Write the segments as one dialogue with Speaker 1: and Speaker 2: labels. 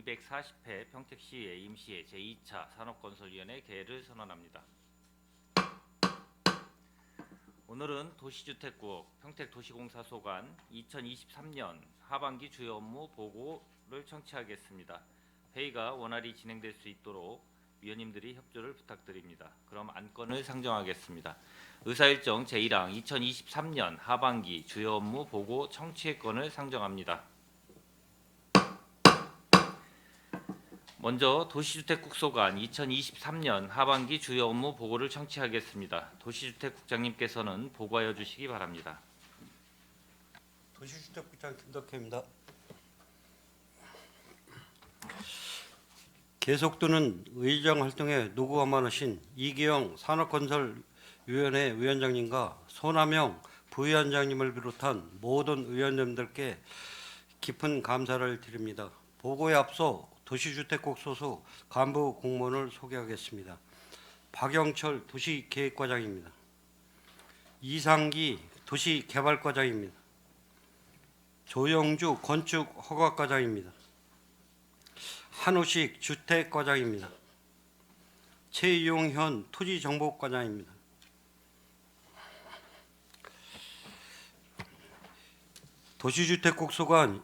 Speaker 1: 240회 평택시의 임시회 제2차 산업건설위원회 개회를 선언합니다. 오늘은 도시주택국 평택도시공사 소관 2023년 하반기 주요 업무 보고를 청취하겠습니다. 회의가 원활히 진행될 수 있도록 위원님들이 협조를 부탁드립니다. 그럼 안건을 상정하겠습니다. 의사일정 제1항 2023년 하반기 주요 업무 보고 청취건을 상정합니다. 먼저 도시주택국 소관 2023년 하반기 주요 업무 보고를 청취하겠습니다. 도시주택국장님께서는 보고하여 주시기 바랍니다.
Speaker 2: 도시주택국장 김덕혜입니다. 계속되는 의정 활동에 노고가 많으신 이기영 산업건설위원회 위원장님과 손남영 부위원장님을 비롯한 모든 의원님들께 깊은 감사를 드립니다. 보고에 앞서 도시주택국 소속 간부 공무원을 소개하겠습니다. 박영철 도시계획과장입니다. 이상기 도시개발과장입니다. 조영주 건축허가과장입니다. 한우식 주택과장입니다. 최용현 토지정보과장입니다. 도시주택국 소관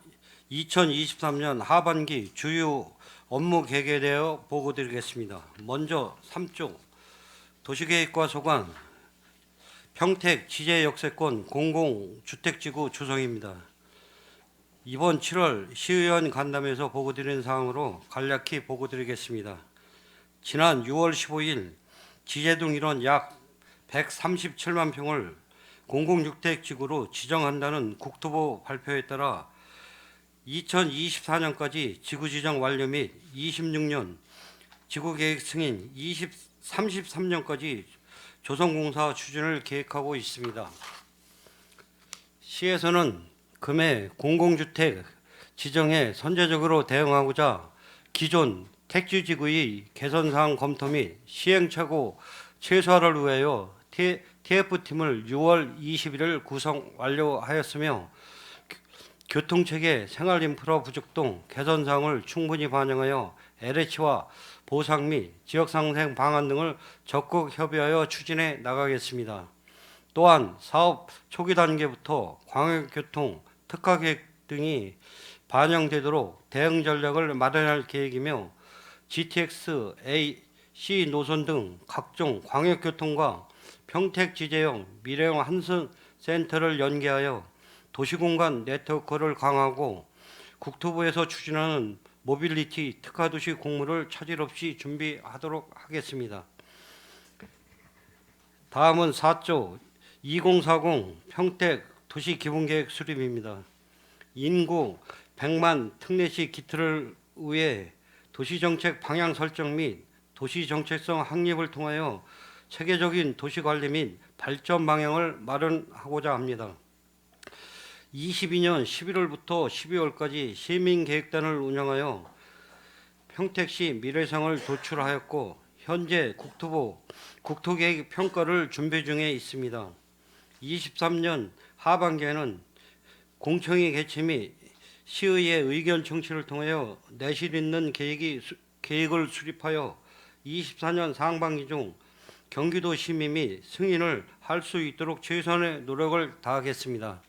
Speaker 2: 2023년 하반기 주요 업무 계획에 대해 보고드리겠습니다. 먼저 3조 도시계획과 소관 평택 지제역세권 공공주택지구 조성입니다. 이번 7월 시의원 간담회에서 보고드린 사항으로 간략히 보고드리겠습니다. 지난 6월 15일 지제동 일원 약 137만 평을 공공주택지구로 지정한다는 국토부 발표에 따라 2024년까지 지구지정 완료 및 26년 지구계획 승인 33년까지 조성공사 추진을 계획하고 있습니다. 시에서는 금해 공공주택 지정에 선제적으로 대응하고자 기존 택지지구의 개선사항 검토 및 시행착오 최소화를 위하여 TF팀을 6월 21일 구성 완료하였으며 교통체계, 생활인프라 부족 등 개선사항을 충분히 반영하여 LH와 보상 및 지역상생 방안 등을 적극 협의하여 추진해 나가겠습니다. 또한 사업 초기 단계부터 광역교통 특화계획 등이 반영되도록 대응 전략을 마련할 계획이며 GTX, A, C 노선 등 각종 광역교통과 평택지제형 미래형 한승센터를 연계하여 도시공간 네트워크를 강화하고 국토부에서 추진하는 모빌리티 특화도시 공모를 차질 없이 준비하도록 하겠습니다. 다음은 4조 2040 평택 도시기본계획 수립입니다. 인구 100만 특례시 기틀을 위해 도시정책 방향 설정 및 도시정책성 확립을 통하여 체계적인 도시관리 및 발전 방향을 마련하고자 합니다. 22년 11월부터 12월까지 시민계획단을 운영하여 평택시 미래상을 도출하였고 현재 국토부 국토계획 평가를 준비 중에 있습니다. 23년 하반기에는 공청회 개최 및 시의회 의견 청취를 통하여 내실 있는 계획을 수립하여 24년 상반기 중 경기도 심의 및 승인을 할 수 있도록 최선의 노력을 다하겠습니다.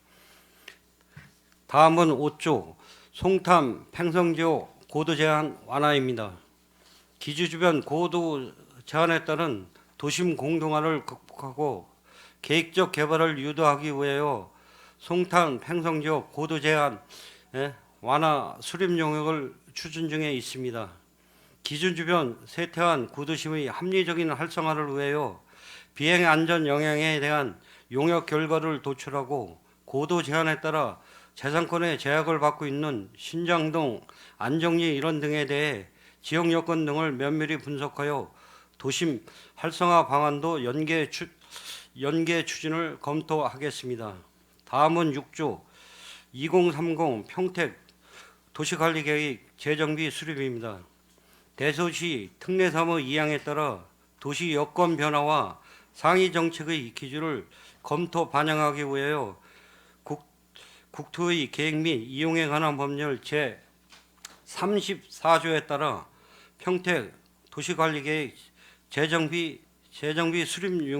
Speaker 2: 다음은 5조 송탐 팽성지역 고도 제한 완화입니다. 기주 주변 고도 제한에 따른 도심 공동화를 극복하고 계획적 개발을 유도하기 위하여 송탐 팽성지역 고도 제한 완화 수립 용역을 추진 중에 있습니다. 기준 주변 세태한 구도심의 합리적인 활성화를 위하여 비행 안전 영향에 대한 용역 결과를 도출하고 고도 제한에 따라 재산권의 제약을 받고 있는 신장 등 안정리 일원 등에 대해 지역 여건 등을 면밀히 분석하여 도심 활성화 방안도 연계 추진을 검토하겠습니다. 다음은 6조 2030 평택 도시관리계획 재정비 수립입니다. 대도시 특례사무 2항에 따라 도시 여건 변화와 상위 정책의 기준을 검토 반영하기 위하여 국토의 계획 및 이용에 관한 법률 34조에 따라 평택 도시관리계획 재정비 수립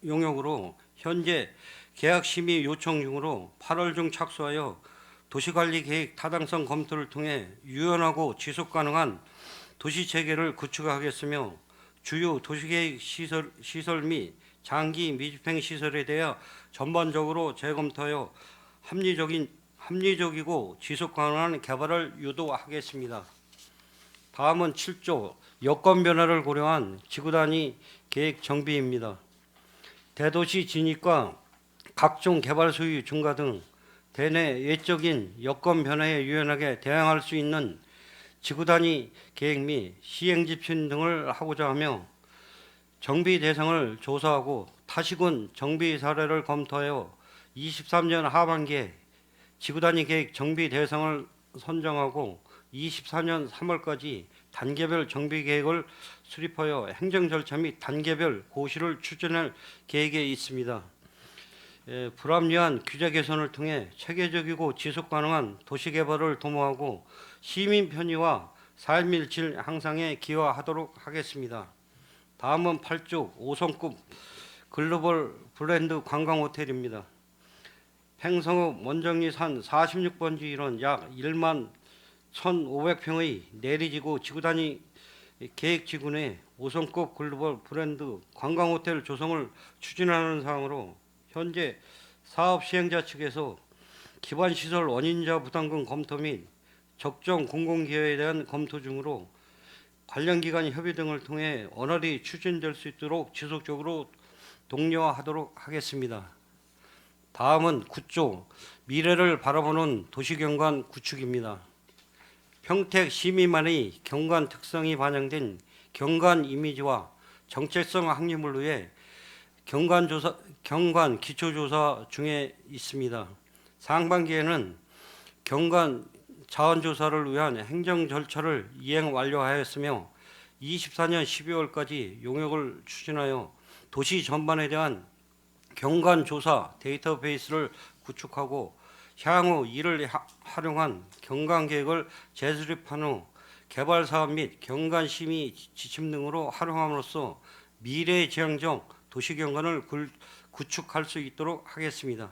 Speaker 2: 용역으로 현재 계약 심의 요청 중으로 8월 중 착수하여 도시관리계획 타당성 검토를 통해 유연하고 지속 가능한 도시 체계를 구축하겠으며 주요 도시계획 시설 및 장기 미집행 시설에 대해 전반적으로 재검토하여 합리적이고 지속 가능한 개발을 유도하겠습니다. 다음은 7조 여건 변화를 고려한 지구단위 계획 정비입니다. 대도시 진입과 각종 개발 소유 증가 등 대내 외적인 여건 변화에 유연하게 대응할 수 있는 지구단위 계획 및 시행 집행 등을 하고자 하며 정비 대상을 조사하고 타시군 정비 사례를 검토하여 23년 하반기에 지구단위 계획 정비 대상을 선정하고 24년 3월까지 단계별 정비 계획을 수립하여 행정 절차 및 단계별 고시를 추진할 계획에 있습니다. 불합리한 규제 개선을 통해 체계적이고 지속 가능한 도시 개발을 도모하고 시민 편의와 삶의 질 향상에 기여하도록 하겠습니다. 다음은 8조 5성급 글로벌 브랜드 관광 호텔입니다. 팽성읍 원정리산 46번지 일원 약 1만 1,500평의 내리지구 지구단위 계획지구 내 5성급 글로벌 브랜드 관광 호텔 조성을 추진하는 사항으로 현재 사업 시행자 측에서 기반 시설 원인자 부담금 검토 및 적정 공공기여에 대한 검토 중으로 관련 기관 협의 등을 통해 원활히 추진될 수 있도록 지속적으로 독려하도록 하겠습니다. 다음은 9조 미래를 바라보는 도시경관 구축입니다. 평택 시민만의 경관 특성이 반영된 경관 이미지와 정체성 확립을 위해 경관 기초조사 중에 있습니다. 상반기에는 경관 자원조사를 위한 행정 절차를 이행 완료하였으며 24년 12월까지 용역을 추진하여 도시 전반에 대한 경관조사 데이터베이스를 구축하고 향후 이를 활용한 경관계획을 재수립한 후 개발사업 및 경관심의 지침 등으로 활용함으로써 미래지향적 도시경관을 구축할 수 있도록 하겠습니다.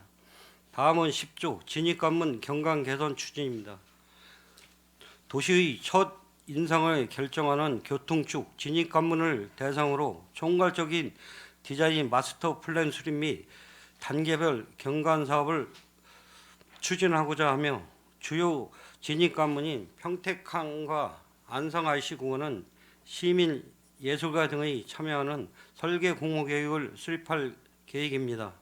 Speaker 2: 다음은 10조 진입관문 경관 개선 추진입니다. 도시의 첫 인상을 결정하는 교통축 진입관문을 대상으로 총괄적인 디자인 마스터 플랜 수립 및 단계별 경관 사업을 추진하고자 하며 주요 진입관문인 평택항과 안성 IC공원은 시민 예술가 등의 참여하는 설계 공모 계획을 수립할 계획입니다.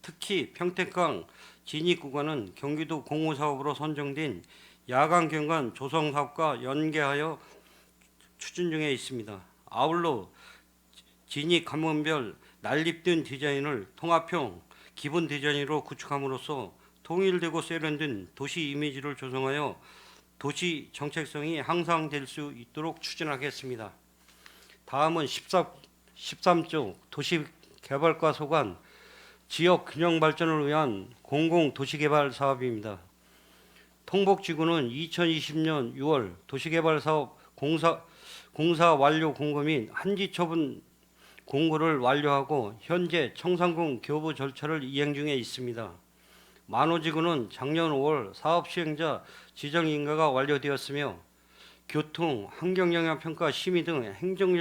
Speaker 2: 특히 평택항 진입구간은 경기도 공호사업으로 선정된 야간경관 조성 사업과 연계하여 추진 중에 있습니다. 아울러 진입관문별 난립된 디자인을 통합형 기본 디자인으로 구축함으로써 통일되고 세련된 도시 이미지를 조성하여 도시 정체성이 향상될 수 있도록 추진하겠습니다. 다음은 13조 도시개발과 소관 지역 균형 발전을 위한 공공도시개발 사업입니다. 통복지구는 2020년 6월 도시개발 사업 공사 완료 공고 및 한지 처분 공고를 완료하고 현재 청산군 교부 절차를 이행 중에 있습니다. 만호지구는 작년 5월 사업 시행자 지정 인가가 완료되었으며 교통, 환경영향평가 심의 등 행정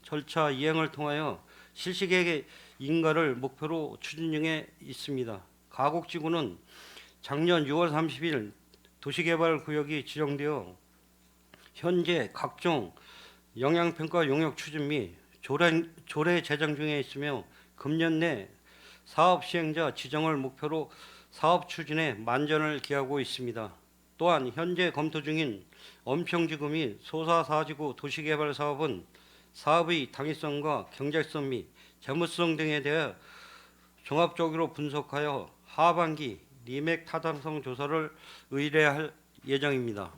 Speaker 2: 절차 이행을 통하여 실시계획 인가를 목표로 추진 중에 있습니다. 가곡지구는 작년 6월 30일 도시개발구역이 지정되어 현재 각종 영향평가 용역 추진 및 조례 제정 중에 있으며 금년 내 사업 시행자 지정을 목표로 사업 추진에 만전을 기하고 있습니다. 또한 현재 검토 중인 언평지구 및 소사사지구 도시개발 사업은 사업의 당위성과 경제성 및 재무성 등에 대해 종합적으로 분석하여 하반기 리맥 타당성 조사를 의뢰할 예정입니다.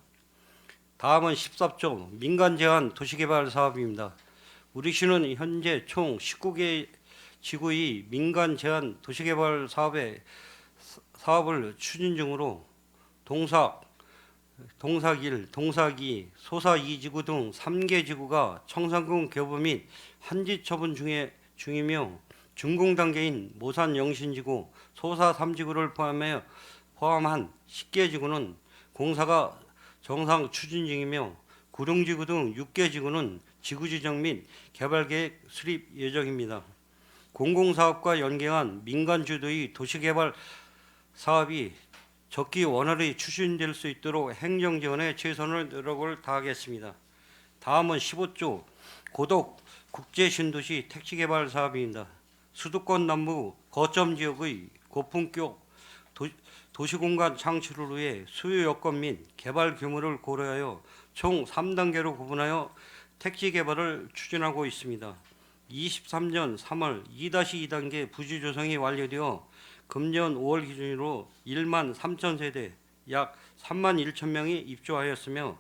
Speaker 2: 다음은 14조 민간 제한 도시개발 사업입니다. 우리시는 현재 총 19개 지구의 민간 제한 도시개발 사업을 추진 중으로 동삭, 동사기 1, 동사기, 소사 2지구 등 3개 지구가 청산군 교부 및 한지 처분 중이며 준공 단계인 모산 영신지구, 소사 3지구를 포함한 10개 지구는 공사가 정상 추진 중이며 구룡지구 등 6개 지구는 지구 지정 및 개발 계획 수립 예정입니다. 공공사업과 연계한 민간 주도의 도시개발 사업이 적기 원활히 추진될 수 있도록 행정 지원에 최선의 노력을 다하겠습니다. 다음은 15조 고덕 국제 신도시 택지 개발 사업입니다. 수도권 남부 거점 지역의 고품격 도시공간 창출을 위해 수요 여건 및 개발 규모를 고려하여 총 3단계로 구분하여 택지 개발을 추진하고 있습니다. 23년 3월 2-2단계 부지 조성이 완료되어 금년 5월 기준으로 1만 3천 세대 약 3만 1천 명이 입주하였으며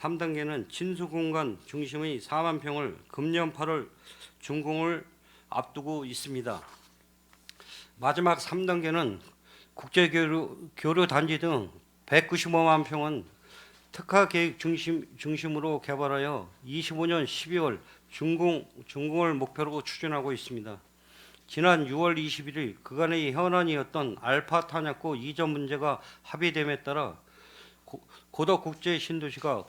Speaker 2: 3단계는 친수공간 중심의 4만 평을 금년 8월 준공을 앞두고 있습니다. 마지막 3단계는 국제교류 단지 등 195만 평은 특화 계획 중심으로 개발하여 25년 12월 준공을 목표로 추진하고 있습니다. 지난 6월 21일 그간의 현안이었던 알파 탄약고 이전 문제가 합의됨에 따라 고덕 국제 신도시가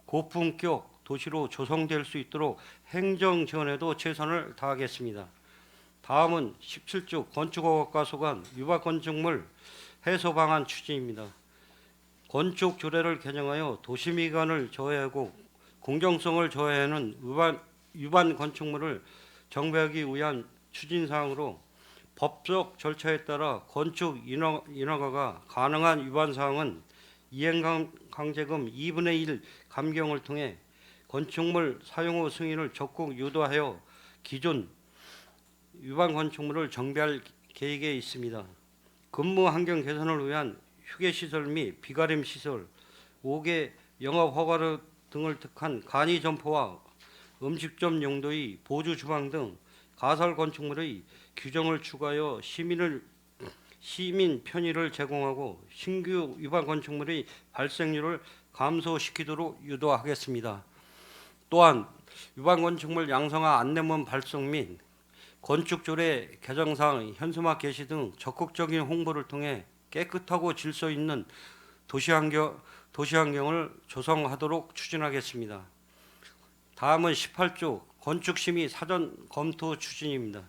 Speaker 2: 고품격 도시로 조성될 수 있도록 행정 지원에도 최선을 다하겠습니다. 다음은 17조 건축허가 소관 유박 건축물 해소 방안 추진입니다. 건축 조례를 개정하여 도시미관을 저해하고 공정성을 저해하는 위반 건축물을 정비하기 위한 추진 사항으로 법적 절차에 따라 건축 인허가가 가능한 위반 사항은 이행강제금 2분의 1 감경을 통해 건축물 사용 후 승인을 적극 유도하여 기존 위반 건축물을 정비할 계획에 있습니다. 근무 환경 개선을 위한 휴게시설 및 비가림 시설, 5개 영업 허가 등을 득한 간이 점포와 음식점 용도의 보조 주방 등 가설 건축물의 규정을 추가하여 시민 편의를 제공하고 신규 위반 건축물의 발생률을 감소시키도록 유도하겠습니다. 또한 위반 건축물 양성화 안내문 발송 및 건축조례 개정사항 현수막 게시 등 적극적인 홍보를 통해 깨끗하고 질서 있는 도시환경을 조성하도록 추진하겠습니다. 다음은 18조 건축심의 사전 검토 추진입니다.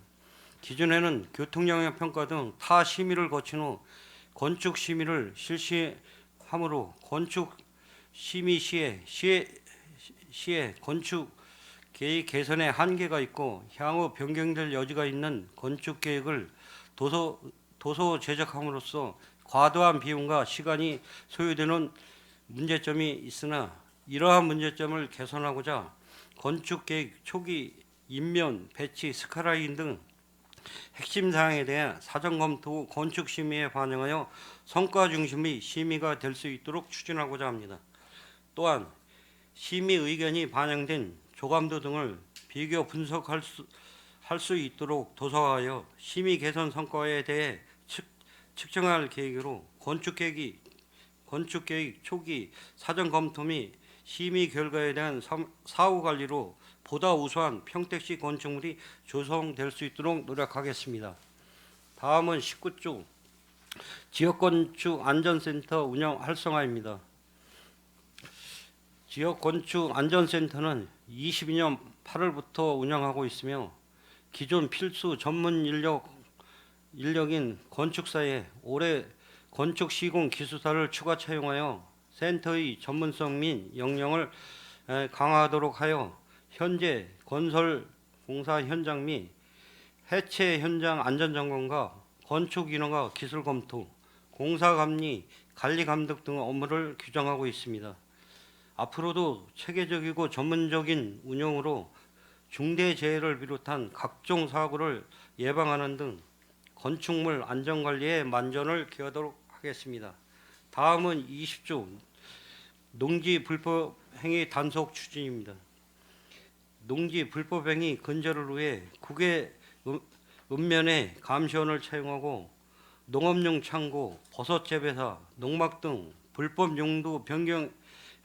Speaker 2: 기존에는 교통영향평가 등 타 심의를 거친 후 건축심의를 실시하므로 건축심의 시에 건축 계획 개선에 한계가 있고 향후 변경될 여지가 있는 건축 계획을 도서 제작함으로써 과도한 비용과 시간이 소요되는 문제점이 있으나 이러한 문제점을 개선하고자 건축 계획 초기 인면, 배치, 스카라인 등 핵심 사항에 대해 사전 검토 후 건축 심의에 반영하여 성과 중심의 심의가 될 수 있도록 추진하고자 합니다. 또한 심의 의견이 반영된 조감도 등을 비교 분석할 수 있도록 도서화하여 심의 개선 성과에 대해 측정할 계획으로 건축 계획 초기 사전 검토 및 심의 결과에 대한 사후 관리로 보다 우수한 평택시 건축물이 조성될 수 있도록 노력하겠습니다. 다음은 19조 지역건축안전센터 운영 활성화입니다. 지역건축안전센터는 22년 8월부터 운영하고 있으며 기존 필수 전문 인력인 건축사에 올해 건축시공 기술사를 추가 채용하여 센터의 전문성 및 역량을 강화하도록 하여 현재 건설 공사 현장 및 해체 현장 안전점검과 건축 인허가 기술 검토, 공사 감리, 관리 감독 등 업무를 규정하고 있습니다. 앞으로도 체계적이고 전문적인 운영으로 중대재해를 비롯한 각종 사고를 예방하는 등 건축물 안전관리에 만전을 기하도록 하겠습니다. 다음은 20조 농지 불법 행위 단속 추진입니다. 농지 불법 행위 근절을 위해 국외 읍면에 감시원을 채용하고 농업용 창고, 버섯 재배사, 농막 등 불법 용도 변경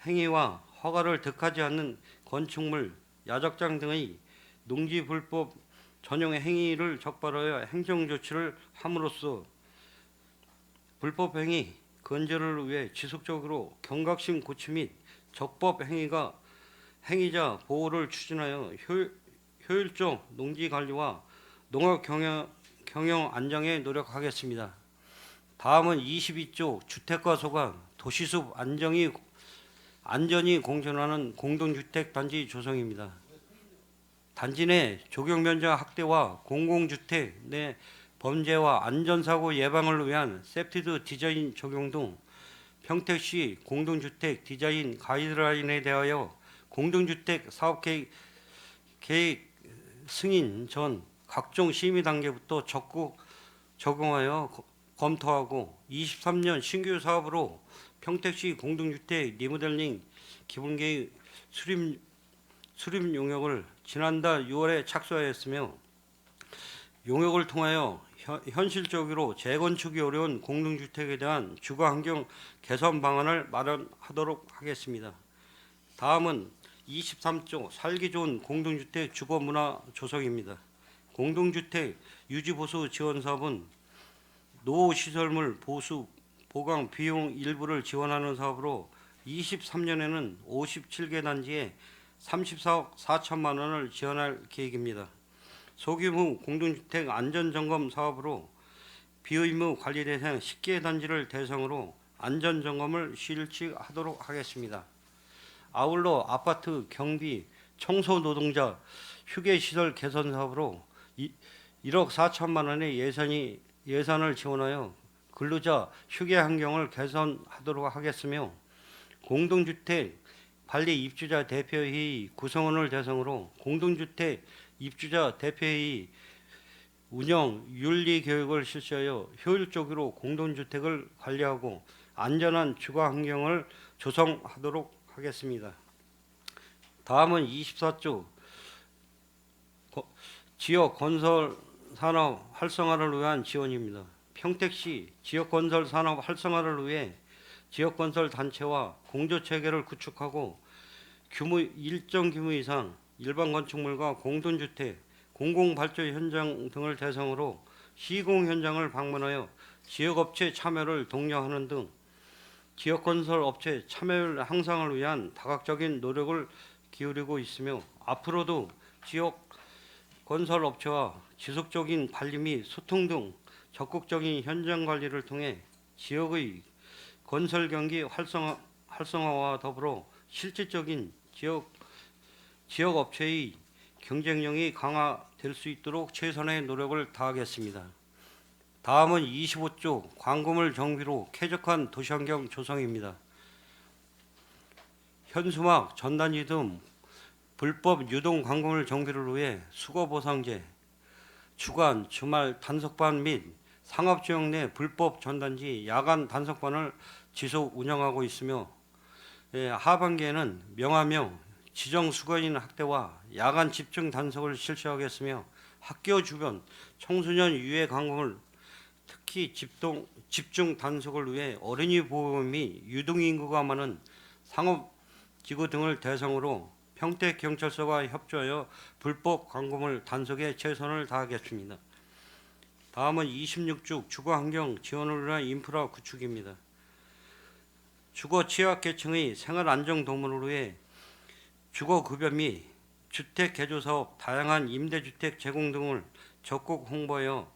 Speaker 2: 행위와 허가를 득하지 않는 건축물, 야적장 등의 농지 불법 전용 행위를 적발하여 행정 조치를 함으로써 불법 행위 근절을 위해 지속적으로 경각심 고취 및 적법 행위자 보호를 추진하여 효율적 농지 관리와 농업 경영 안정에 노력하겠습니다. 다음은 22조 주택과 소관, 도시숲 안전이 공존하는 공동주택 단지 조성입니다. 단지 내 조경면적 확대와 공공주택 내 범죄와 안전사고 예방을 위한 세프티드 디자인 적용 등 평택시 공동주택 디자인 가이드라인에 대하여 공동주택 사업계획 승인 전 각종 심의 단계부터 적극 적용하여 검토하고 23년 신규 사업으로 평택시 공동주택 리모델링 기본계획 수립 용역을 지난달 6월에 착수하였으며 용역을 통하여 현실적으로 재건축이 어려운 공동주택에 대한 주거환경 개선 방안을 마련하도록 하겠습니다. 다음은 23조 살기 좋은 공동주택 주거문화 조성입니다. 공동주택 유지보수 지원사업은 노후시설물 보수 보강 비용 일부를 지원하는 사업으로 23년에는 57개 단지에 34억 4천만 원을 지원할 계획입니다. 소규모 공동주택 안전점검 사업으로 비의무 관리 대상 10개 단지를 대상으로 안전점검을 실시하도록 하겠습니다. 아울러 아파트 경비 청소 노동자 휴게시설 개선 사업으로 1억 4천만 원의 예산을 지원하여 근로자 휴게 환경을 개선하도록 하겠으며 공동주택 관리 입주자 대표회의 구성원을 대상으로 공동주택 입주자 대표회의 운영 윤리 교육을 실시하여 효율적으로 공동주택을 관리하고 안전한 주거 환경을 조성하도록 하겠습니다. 다음은 24조 지역 건설 산업 활성화를 위한 지원입니다. 평택시 지역 건설 산업 활성화를 위해 지역 건설 단체와 공조 체계를 구축하고 일정 규모 이상 일반 건축물과 공동주택, 공공발전 현장 등을 대상으로 시공 현장을 방문하여 지역업체 참여를 독려하는 등 지역건설 업체 참여율 향상을 위한 다각적인 노력을 기울이고 있으며 앞으로도 지역 건설 업체와 지속적인 관리 및 소통 등 적극적인 현장 관리를 통해 지역의 건설 경기 활성화와 더불어 실질적인 지역 업체의 경쟁력이 강화될 수 있도록 최선의 노력을 다하겠습니다. 다음은 25조 광고물 정비로 쾌적한 도시환경 조성입니다. 현수막, 전단지 등 불법 유동 광고물 정비를 위해 수거보상제, 주간, 주말 단속반 및 상업지역 내 불법 전단지, 야간 단속반을 지속 운영하고 있으며 하반기에는 명화명, 지정 수거인 확대와 야간 집중 단속을 실시하겠으며 학교 주변 청소년 유해 광고물 특히 집중 단속을 위해 어린이 보호 및 유동인구가 많은 상업지구 등을 대상으로 평택경찰서가 협조하여 불법 광고물 단속에 최선을 다하겠습니다. 다음은 26조 주거환경 지원을 위한 인프라 구축입니다. 주거 취약계층의 생활안정도모를 위해 주거급여 및 주택개조사업, 다양한 임대주택 제공 등을 적극 홍보하여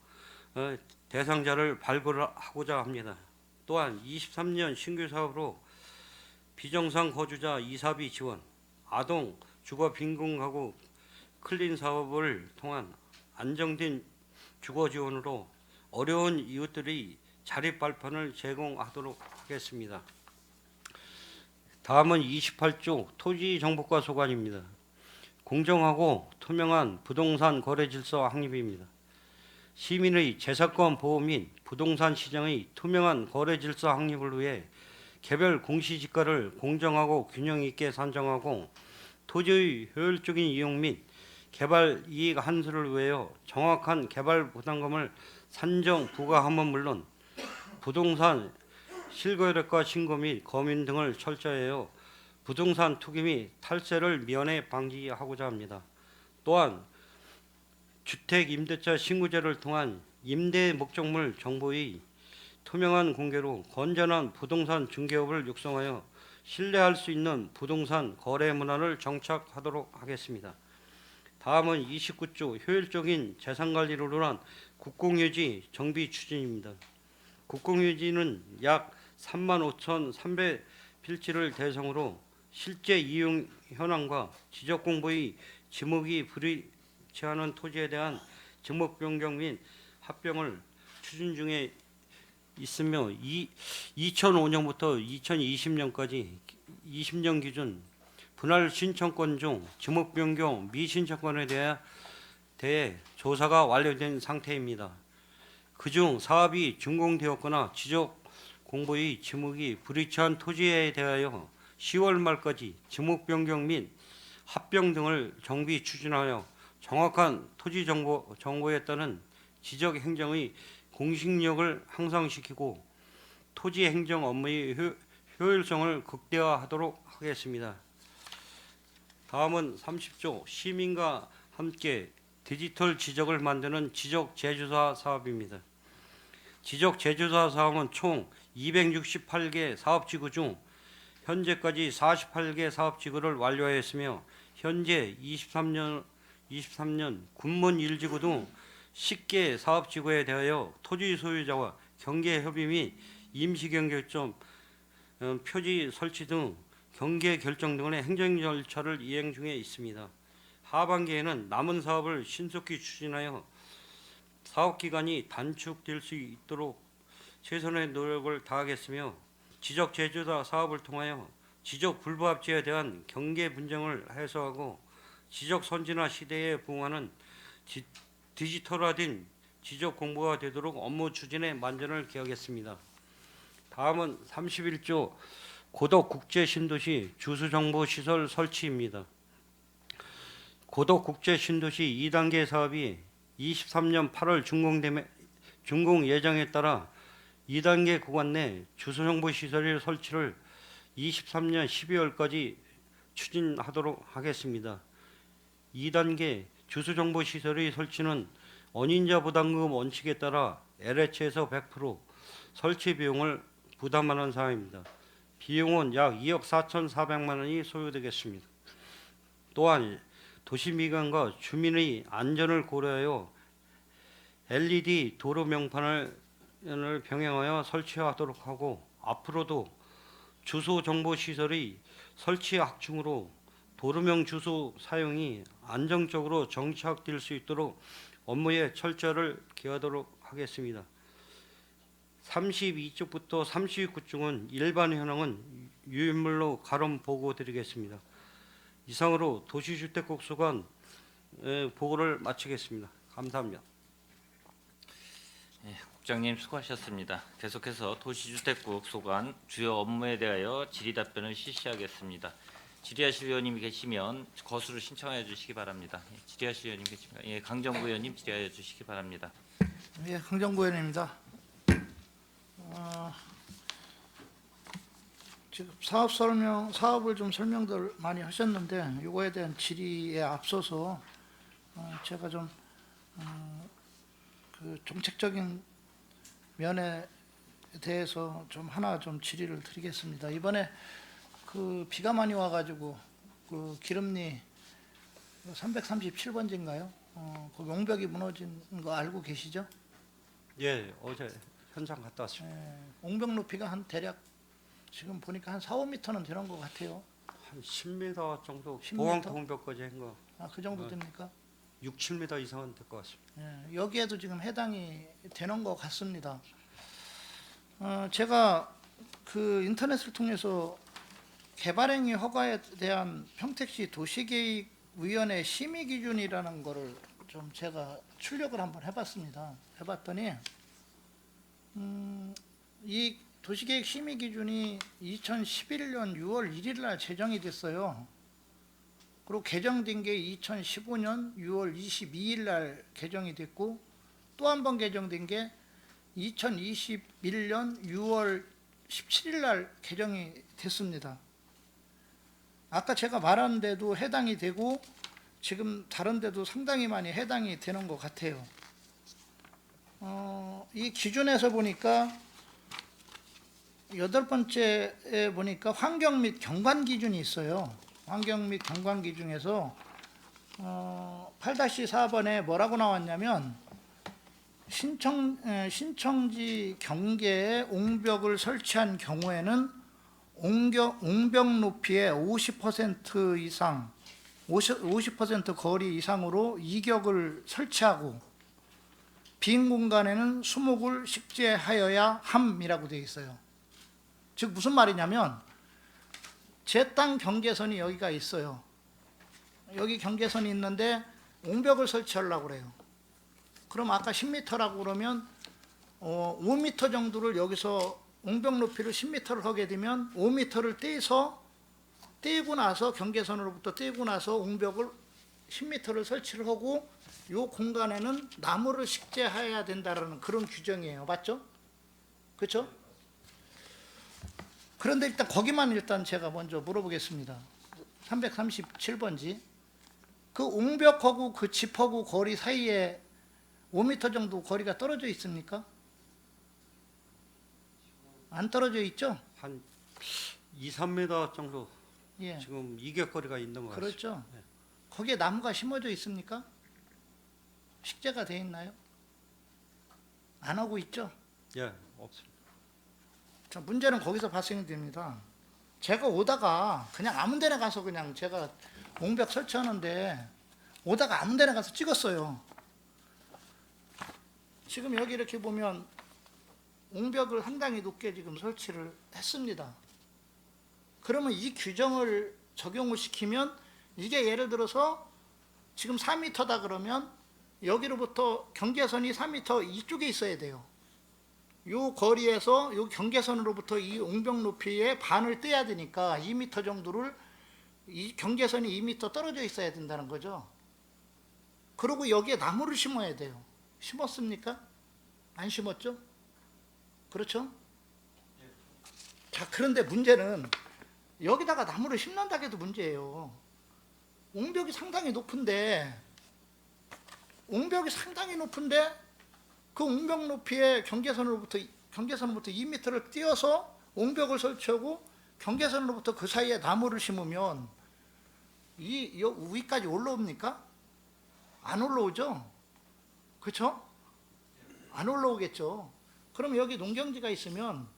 Speaker 2: 대상자를 발굴하고자 합니다. 또한 23년 신규 사업으로 비정상 거주자 이사비 지원, 아동 주거 빈곤 가구 클린 사업을 통한 안정된 주거 지원으로 어려운 이웃들이 자립 발판을 제공하도록 하겠습니다. 다음은 28조 토지 정보과 소관입니다. 공정하고 투명한 부동산 거래 질서 확립입니다. 시민의 재산권 보호 및 부동산 시장의 투명한 거래 질서 확립을 위해 개별 공시지가를 공정하고 균형 있게 산정하고 토지의 효율적인 이용 및 개발 이익 환수를 위하여 정확한 개발 부담금을 산정 부과함은 물론 부동산 실거래가 신고 및 검인 등을 철저해요. 부동산 투기 및 탈세를 미연에 방지하고자 합니다. 또한 주택 임대차 신고제를 통한 임대 목적물 정보의 투명한 공개로 건전한 부동산 중개업을 육성하여 신뢰할 수 있는 부동산 거래 문화를 정착하도록 하겠습니다. 다음은 29조 효율적인 재산관리를 위한 국공유지 정비 추진입니다. 국공유지는 약 35,300필지를 대상으로 실제 이용 현황과 지적 공부의 지목이 불이치 않은 토지에 대한 지목 변경 및 합병을 추진 중에 있으며 2005년부터 2020년까지 20년 기준 분할 신청권 중 지목 변경 미신청권에 대해 조사가 완료된 상태입니다. 그중 사업이 준공되었거나 지적 공부의 지목이 불이치한 토지에 대하여 10월 말까지 지목 변경 및 합병 등을 정비 추진하여 정확한 토지 정보에 따른 지적 행정의 공식력을 향상시키고 토지 행정 업무의 효율성을 극대화하도록 하겠습니다. 다음은 30조 시민과 함께 디지털 지적을 만드는 지적 제조사 사업입니다. 지적 제조사 사업은 총 268개 사업지구 중 현재까지 48개 사업지구를 완료하였으며 현재 23년 군문 1지구 등 10개 사업지구에 대하여 토지 소유자와 경계협의 및 임시경계점 표지 설치 등 경계 결정 등의 행정 절차를 이행 중에 있습니다. 하반기에는 남은 사업을 신속히 추진하여 사업 기간이 단축될 수 있도록 최선의 노력을 다하겠으며 지적 제조사 사업을 통하여 지적 불부합지에 대한 경계 분쟁을 해소하고 지적 선진화 시대에 부응하는 디지털화된 지적 공부가 되도록 업무 추진에 만전을 기하겠습니다. 다음은 31조 고덕 국제 신도시 주수 정보 시설 설치입니다. 고덕 국제 신도시 2단계 사업이 23년 8월 준공 예정에 따라 2단계 구간 내 주소 정보 시설의 설치를 23년 12월까지 추진하도록 하겠습니다. 2단계 주소 정보 시설의 설치는 언인자 부담금 원칙에 따라 LH에서 100% 설치 비용을 부담하는 사항입니다. 비용은 약 2억 4,400만 원이 소요되겠습니다. 또한 도시미관과 주민의 안전을 고려하여 LED 도로 명판을 병행하여 설치하도록 하고 앞으로도 주소 정보 시설의 설치 확충으로 도로명 주소 사용이 안정적으로 정착될 수 있도록 업무에 철저를 기하도록 하겠습니다. 32쪽부터 39쪽은 일반 현황은 유인물로 가름 보고 드리겠습니다. 이상으로 도시주택국 소관 보고를 마치겠습니다. 감사합니다.
Speaker 1: 국장님 수고하셨습니다. 계속해서 도시주택국 소관 주요 업무에 대하여 질의 답변을 실시하겠습니다. 질의하실 의원님이 계시면 거수로 신청하여 주시기 바랍니다. 질의하실 의원님 계십니까? 예, 강정구 의원님 질의하여 주시기 바랍니다.
Speaker 3: 예, 강정구 의원입니다. 지금 사업을 좀 설명들 많이 하셨는데 이거에 대한 질의에 앞서서 제가 좀 그 정책적인 면에 대해서 좀 하나 좀 질의를 드리겠습니다. 이번에 그 비가 많이 와가지고 그 기름리 337번지인가요? 그 용벽이 무너진 거 알고 계시죠?
Speaker 2: 예, 어제 현장 갔다 왔습니다.
Speaker 3: 옹벽 높이가 한 대략 지금 보니까 한 4, 5m는 되는 것 같아요.
Speaker 2: 한 10m 정도
Speaker 3: 10m?
Speaker 2: 보강 공벽까지 한 거.
Speaker 3: 그 정도 됩니까?
Speaker 2: 6, 7m 이상은 될 것 같습니다.
Speaker 3: 여기에도 지금 해당이 되는 것 같습니다. 제가 그 인터넷을 통해서 개발행위 허가에 대한 평택시 도시계획위원회 심의 기준이라는 거를 좀 제가 출력을 한번 해봤습니다. 해봤더니 이 도시계획 심의 기준이 2011년 6월 1일 날 제정이 됐어요. 그리고 개정된 게 2015년 6월 22일 날 개정이 됐고 또 한 번 개정된 게 2021년 6월 17일 날 개정이 됐습니다. 아까 제가 말한 데도 해당이 되고 지금 다른 데도 상당히 많이 해당이 되는 것 같아요. 이 기준에서 보니까 8번째에 보니까 환경 및 경관 기준이 있어요. 환경 및 경관 기준에서 8-4번에 뭐라고 나왔냐면 신청지 경계에 옹벽을 설치한 경우에는 옹벽 높이의 50% 이상 50% 거리 이상으로 이격을 설치하고 빈 공간에는 수목을 식재하여야 함이라고 되어 있어요. 즉 무슨 말이냐면 제 땅 경계선이 여기가 있어요. 여기 경계선이 있는데 옹벽을 설치하려고 그래요. 그럼 아까 10m라고 그러면 5m 정도를 여기서 옹벽 높이를 10m를 하게 되면 5m를 떼고 나서 경계선으로부터 떼고 나서 옹벽을 10m를 설치를 하고 이 공간에는 나무를 식재해야 된다라는 그런 규정이에요. 맞죠? 그렇죠? 그런데 거기만 제가 먼저 물어보겠습니다. 337번지. 그 옹벽하고 그 집하고 거리 사이에 5m 정도 거리가 떨어져 있습니까? 안 떨어져 있죠?
Speaker 2: 한 2-3m 정도
Speaker 3: 예.
Speaker 2: 지금 이격거리가 있는 것 같습니다.
Speaker 3: 그렇죠. 거기에 나무가 심어져 있습니까? 식재가 돼 있나요? 안 하고 있죠?
Speaker 2: 예, 없습니다.
Speaker 3: 자, 문제는 거기서 발생됩니다. 제가 오다가 그냥 아무 데나 가서 그냥 제가 옹벽 설치하는데 오다가 아무 데나 가서 찍었어요. 지금 여기 이렇게 보면 옹벽을 상당히 높게 지금 설치를 했습니다. 그러면 이 규정을 적용을 시키면 이게 예를 들어서 지금 4m다 그러면 여기로부터 경계선이 4m 이쪽에 있어야 돼요. 요 거리에서 요 경계선으로부터 이 옹벽 높이의 반을 떼야 되니까 2m 정도를 이 경계선이 2m 떨어져 있어야 된다는 거죠. 그리고 여기에 나무를 심어야 돼요. 심었습니까? 안 심었죠? 그렇죠? 자, 그런데 문제는 여기다가 나무를 심는다고 해도 문제예요. 옹벽이 상당히 높은데 그 옹벽 높이의 경계선으로부터 2m를 띄어서 옹벽을 설치하고 경계선으로부터 그 사이에 나무를 심으면 이 위까지 올라옵니까? 안 올라오죠? 그렇죠? 안 올라오겠죠. 그럼 여기 농경지가 있으면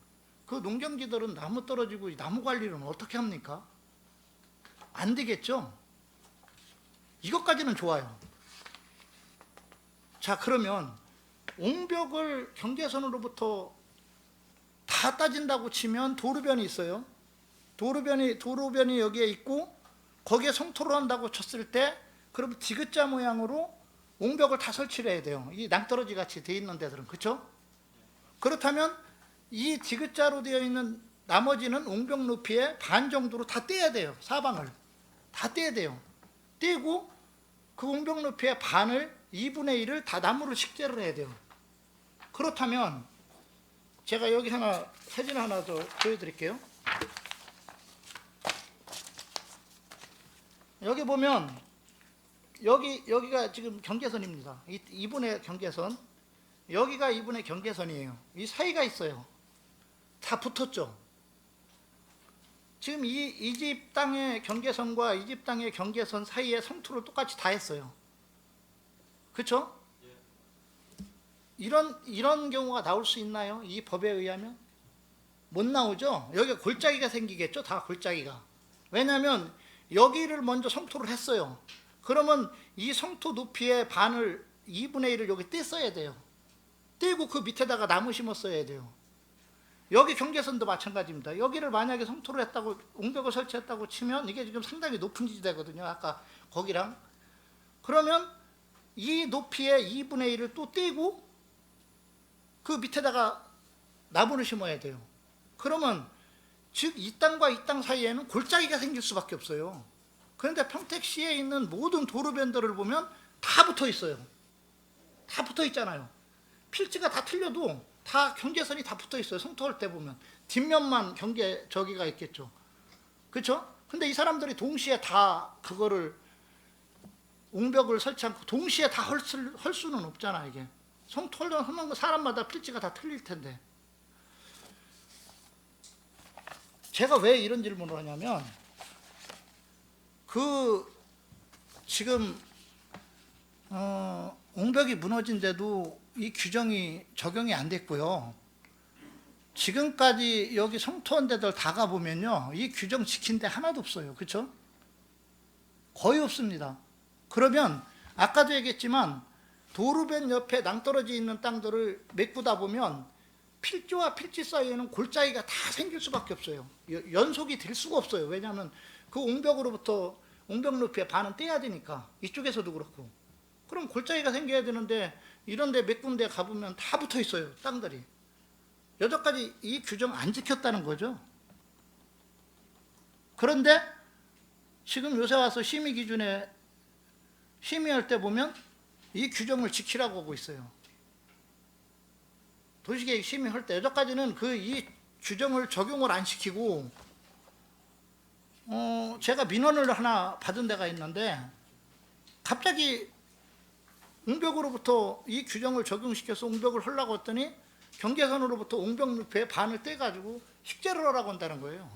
Speaker 3: 그 농경지들은 나무 떨어지고 나무 관리는 어떻게 합니까? 안 되겠죠? 이것까지는 좋아요. 자, 그러면 옹벽을 경계선으로부터 다 따진다고 치면 도로변이 있어요. 도로변이 여기에 있고 거기에 성토를 한다고 쳤을 때 그럼 디귿자 모양으로 옹벽을 다 설치를 해야 돼요. 이 낭떠러지 같이 돼 있는 데들은. 그렇죠? 그렇다면 이 디귿자로 되어 있는 나머지는 옹벽 높이의 반 정도로 다 떼야 돼요. 사방을 다 떼야 돼요. 떼고 그 옹벽 높이의 반을 2분의 1을 다 나무를 식재를 해야 돼요. 그렇다면 제가 여기 사진 하나 더 보여드릴게요. 여기 보면 여기가 지금 경계선입니다. 2분의 경계선. 여기가 2분의 경계선이에요. 이 사이가 있어요. 다 붙었죠. 지금 이 집 땅의 경계선과 이 집 땅의 경계선 사이에 성토를 똑같이 다 했어요. 그렇죠? 이런 경우가 나올 수 있나요? 이 법에 의하면? 못 나오죠? 여기가 골짜기가 생기겠죠? 다 골짜기가. 왜냐하면 여기를 먼저 성토를 했어요. 그러면 이 성토 높이의 반을 2분의 1을 여기 뗐어야 돼요. 떼고 그 밑에다가 나무 심었어야 돼요. 여기 경계선도 마찬가지입니다. 여기를 만약에 성토를 했다고 옹벽을 설치했다고 치면 이게 지금 상당히 높은 지대거든요. 아까 거기랑. 그러면 이 높이의 2분의 1을 또 떼고 그 밑에다가 나무를 심어야 돼요. 그러면 즉 이 땅과 이 땅 사이에는 골짜기가 생길 수밖에 없어요. 그런데 평택시에 있는 모든 도로변들을 보면 다 붙어 있어요. 다 붙어 있잖아요. 필지가 다 틀려도 다 경계선이 다 붙어 있어요. 성토할 때 보면 뒷면만 경계 저기가 있겠죠. 그렇죠? 근데 이 사람들이 동시에 다 그거를 옹벽을 설치하고 동시에 다 할 수는 없잖아. 이게 성토하는 거 사람마다 필지가 다 틀릴 텐데. 제가 왜 이런 질문을 하냐면 그 지금 옹벽이 무너진데도 이 규정이 적용이 안 됐고요. 지금까지 여기 성토한 데들 다 가보면요, 이 규정 지킨 데 하나도 없어요. 그렇죠? 거의 없습니다. 그러면 아까도 얘기했지만 도로변 옆에 낭떠러지 있는 땅들을 메꾸다 보면 필지와 필지 사이에는 골짜기가 다 생길 수밖에 없어요. 연속이 될 수가 없어요. 왜냐하면 그 옹벽으로부터 옹벽 높이의 반은 떼야 되니까. 이쪽에서도 그렇고. 그럼 골짜기가 생겨야 되는데 이런 데 몇 군데 가보면 다 붙어 있어요. 땅들이. 여기까지 이 규정 안 지켰다는 거죠. 그런데 지금 요새 와서 심의 기준에 심의할 때 보면 이 규정을 지키라고 하고 있어요. 도시계획 심의할 때 여기까지는 그 이 규정을 적용을 안 시키고 제가 민원을 하나 받은 데가 있는데 갑자기 옹벽으로부터 이 규정을 적용시켜서 옹벽을 하려고 했더니 경계선으로부터 옹벽 높이의 반을 떼가지고 식재를 하라고 한다는 거예요.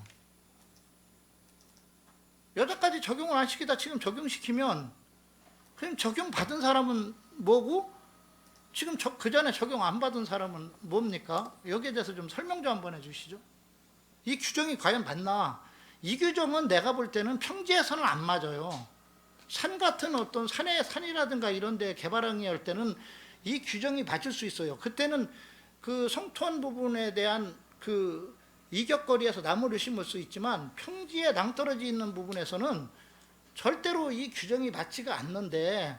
Speaker 3: 여기까지 적용을 안 시키다 지금 적용시키면 그럼 적용받은 사람은 뭐고 지금 그 전에 적용 안 받은 사람은 뭡니까? 여기에 대해서 좀 설명 좀 한번 해주시죠. 이 규정이 과연 맞나? 이 규정은 내가 볼 때는 평지에서는 안 맞아요. 산 같은 어떤 산이라든가 이런 데 개발항이 할 때는 이 규정이 맞을 수 있어요. 그때는 그 성토한 부분에 대한 그 이격거리에서 나무를 심을 수 있지만 평지에 낭떠러지 있는 부분에서는 절대로 이 규정이 맞지가 않는데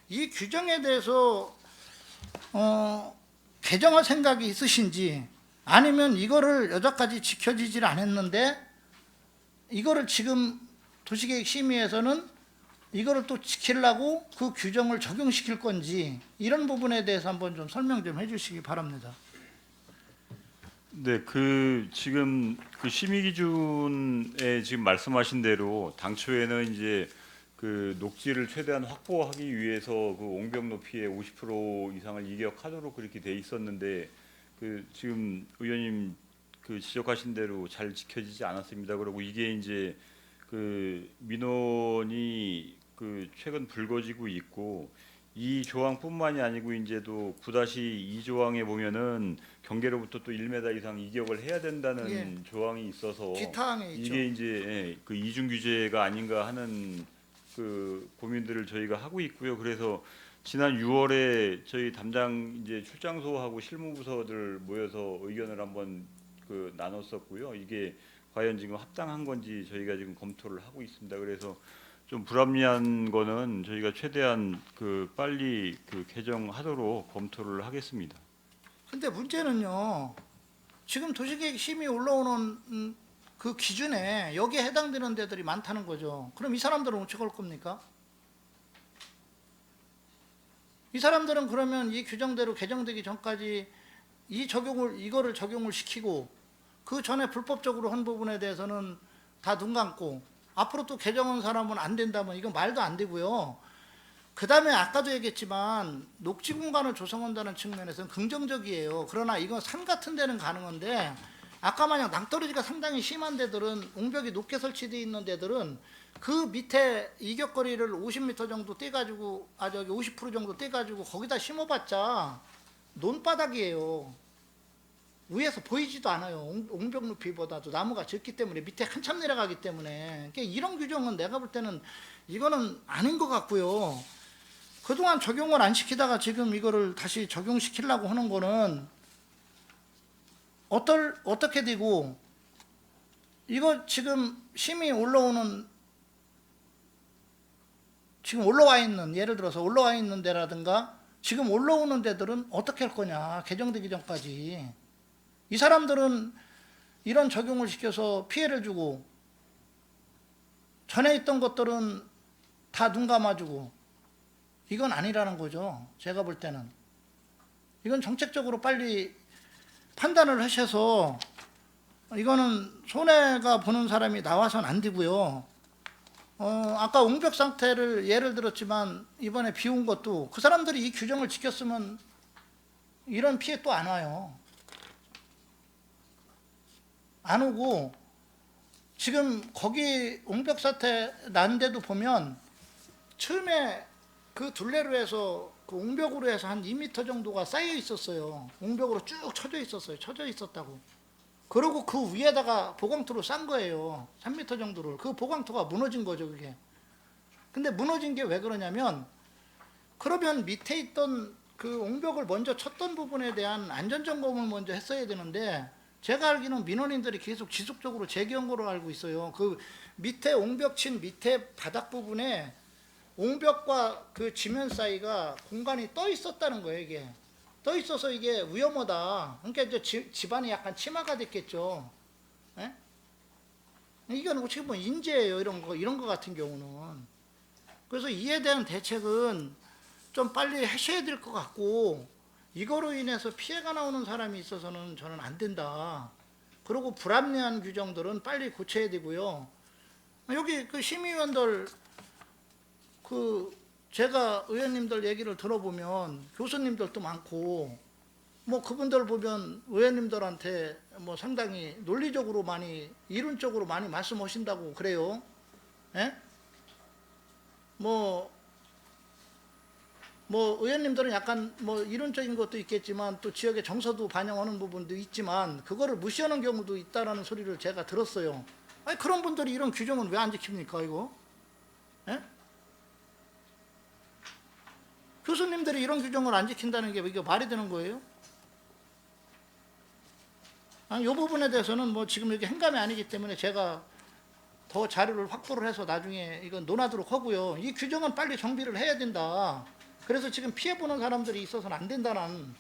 Speaker 3: 이 규정에 대해서 개정할 생각이 있으신지 아니면 이거를 여기까지 지켜지질 않았는데 이거를 지금 도시계획 심의에서는 이거를 또 지키려고 그 규정을 적용시킬 건지 이런 부분에 대해서 한번 좀 설명 좀 해주시기 바랍니다.
Speaker 4: 네, 지금 그 심의 기준에 지금 말씀하신 대로 당초에는 이제 그 녹지를 최대한 확보하기 위해서 그 옹벽 높이의 50% 이상을 이격하도록 그렇게 돼 있었는데 그 지금 의원님 그 지적하신 대로 잘 지켜지지 않았습니다. 그리고 이게 이제 그 민원이 그 최근 불거지고 있고 이 조항뿐만이 아니고 이제도 9-2 조항에 보면은 경계로부터 또 1m 이상 이격을 해야 된다는
Speaker 3: 예.
Speaker 4: 조항이 있어서
Speaker 3: 기타항에 있죠.
Speaker 4: 이게 이제 그 이중 규제가 아닌가 하는 그 고민들을 저희가 하고 있고요. 그래서 지난 6월에 저희 담당 이제 출장소하고 실무부서들 모여서 의견을 한번 그 나눴었고요. 이게 과연 지금 합당한 건지 저희가 지금 검토를 하고 있습니다. 그래서 좀 불합리한 거는 저희가 최대한 그 빨리 그 개정하도록 검토를 하겠습니다.
Speaker 3: 근데 문제는요. 지금 도시계획 심의 올라오는 그 기준에 여기에 해당되는 데들이 많다는 거죠. 그럼 이 사람들은 어떻게 할 겁니까? 이 사람들은 그러면 이 규정대로 개정되기 전까지 이거를 적용을 시키고 그 전에 불법적으로 한 부분에 대해서는 다 눈 감고 앞으로 또 개정한 사람은 안 된다면 이건 말도 안 되고요. 그 다음에 아까도 얘기했지만 녹지 공간을 조성한다는 측면에서는 긍정적이에요. 그러나 이건 산 같은 데는 가능한데 아까 마냥 낭떠러지가 상당히 심한 데들은 옹벽이 높게 설치되어 있는 데들은 그 밑에 이격거리를 50m 정도 떼가지고 50% 정도 떼가지고 거기다 심어봤자 논바닥이에요. 위에서 보이지도 않아요. 옹벽 높이보다도 나무가 적기 때문에 밑에 한참 내려가기 때문에 그러니까 이런 규정은 내가 볼 때는 이거는 아닌 것 같고요. 그동안 적용을 안 시키다가 지금 이거를 다시 적용시키려고 하는 거는 어떻게 되고 이거 지금 심의 지금 올라와 있는 예를 들어서 올라와 있는 데라든가 지금 올라오는 데들은 어떻게 할 거냐 개정되기 전까지 이 사람들은 이런 적용을 시켜서 피해를 주고 전에 있던 것들은 다 눈 감아주고 이건 아니라는 거죠. 제가 볼 때는 이건 정책적으로 빨리 판단을 하셔서 이거는 손해가 보는 사람이 나와서는 안 되고요. 아까 옹벽 상태를 예를 들었지만 이번에 비운 것도 그 사람들이 이 규정을 지켰으면 이런 피해 또 안 와요. 안 오고 지금 거기 옹벽 사태 난 데도 보면 처음에 그 둘레로 해서 그 옹벽으로 해서 한 2m 정도가 쌓여 있었어요. 옹벽으로 쭉 쳐져 있었어요. 쳐져 있었다고. 그리고 그 위에다가 보강토로 싼 거예요. 3m 정도를. 그 보강토가 무너진 거죠, 그게. 근데 무너진 게 왜 그러냐면, 그러면 밑에 있던 그 옹벽을 먼저 쳤던 부분에 대한 안전점검을 먼저 했어야 되는데, 제가 알기로는 민원인들이 계속 지속적으로 제기한 거로 알고 있어요. 그 밑에 옹벽 친 밑에 바닥 부분에 옹벽과 그 지면 사이가 공간이 떠 있었다는 거예요, 이게. 떠 있어서 이게 위험하다. 그러니까 이제 집안이 약간 침하가 됐겠죠. 예? 이건 어떻게 보면 인재예요, 이런 거 같은 경우는. 그래서 이에 대한 대책은 좀 빨리 하셔야 될 것 같고, 이거로 인해서 피해가 나오는 사람이 있어서는 저는 안 된다. 그리고 불합리한 규정들은 빨리 고쳐야 되고요. 여기 그 심의위원들 제가 의원님들 얘기를 들어보면 교수님들도 많고 뭐 그분들 보면 의원님들한테 뭐 상당히 논리적으로 많이 이론적으로 많이 말씀하신다고 그래요. 예? 뭐 의원님들은 약간 뭐 이론적인 것도 있겠지만 또 지역의 정서도 반영하는 부분도 있지만 그거를 무시하는 경우도 있다라는 소리를 제가 들었어요. 아니 그런 분들이 이런 규정은 왜 안 지킵니까 이거? 예? 교수님들이 이런 규정을 안 지킨다는 게 이게 말이 되는 거예요? 이 부분에 대해서는 뭐 지금 이게 행감이 아니기 때문에 제가 더 자료를 확보를 해서 나중에 이건 논하도록 하고요. 이 규정은 빨리 정비를 해야 된다. 그래서 지금 피해보는 사람들이 있어서는 안 된다는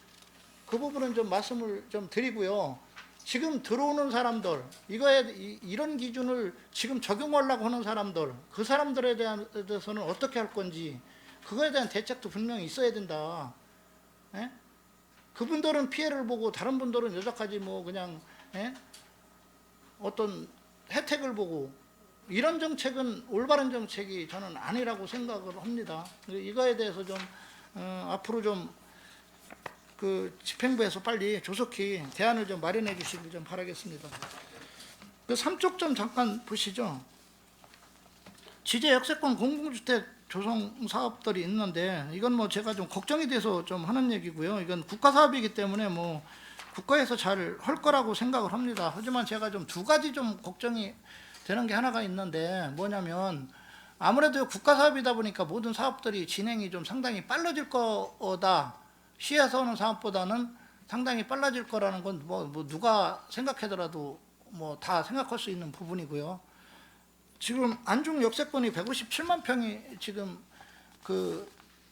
Speaker 3: 그 부분은 좀 말씀을 좀 드리고요. 지금 들어오는 사람들, 이런 기준을 지금 적용하려고 하는 사람들, 그 사람들에 대해서는 어떻게 할 건지, 그거에 대한 대책도 분명히 있어야 된다. 예? 그분들은 피해를 보고 다른 분들은 여기까지 뭐 그냥 어떤 혜택을 보고 이런 정책은 올바른 정책이 저는 아니라고 생각을 합니다. 이거에 대해서 좀 앞으로 좀 그 집행부에서 빨리 조속히 대안을 좀 마련해 주시길 좀 바라겠습니다. 그 3쪽 좀 잠깐 보시죠. 지제 역세권 공공주택 조성 사업들이 있는데 이건 뭐 제가 좀 걱정이 돼서 좀 하는 얘기고요. 이건 국가 사업이기 때문에 뭐 국가에서 잘 할 거라고 생각을 합니다. 하지만 제가 좀 두 가지 좀 걱정이 되는 게 하나가 있는데 뭐냐면 아무래도 국가 사업이다 보니까 모든 사업들이 진행이 좀 상당히 빨라질 거다. 시에서 하는 사업보다는 상당히 빨라질 거라는 건 뭐 누가 생각하더라도 뭐 다 생각할 수 있는 부분이고요. 지금 안중 역세권이 157만 평이 지금 그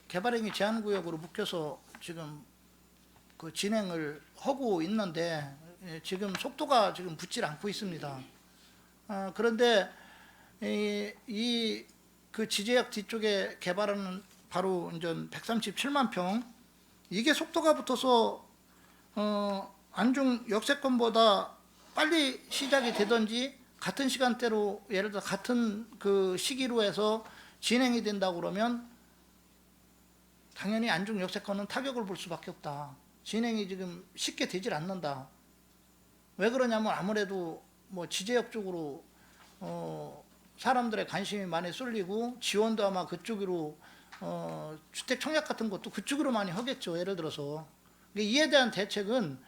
Speaker 3: 개발행위 제한구역으로 묶여서 지금 그 진행을 하고 있는데 지금 속도가 지금 붙질 않고 있습니다. 그런데 이 그 지제역 뒤쪽에 개발하는 바로 이제 137만 평 이게 속도가 붙어서 안중 역세권보다 빨리 시작이 되든지 같은 시간대로 예를 들어 같은 그 시기로 해서 진행이 된다고 그러면 당연히 안중 역세권은 타격을 볼 수밖에 없다. 진행이 지금 쉽게 되질 않는다. 왜 그러냐면 아무래도 뭐 지제역 쪽으로 사람들의 관심이 많이 쏠리고 지원도 아마 그쪽으로 주택 청약 같은 것도 그쪽으로 많이 하겠죠. 예를 들어서 이에 대한 대책은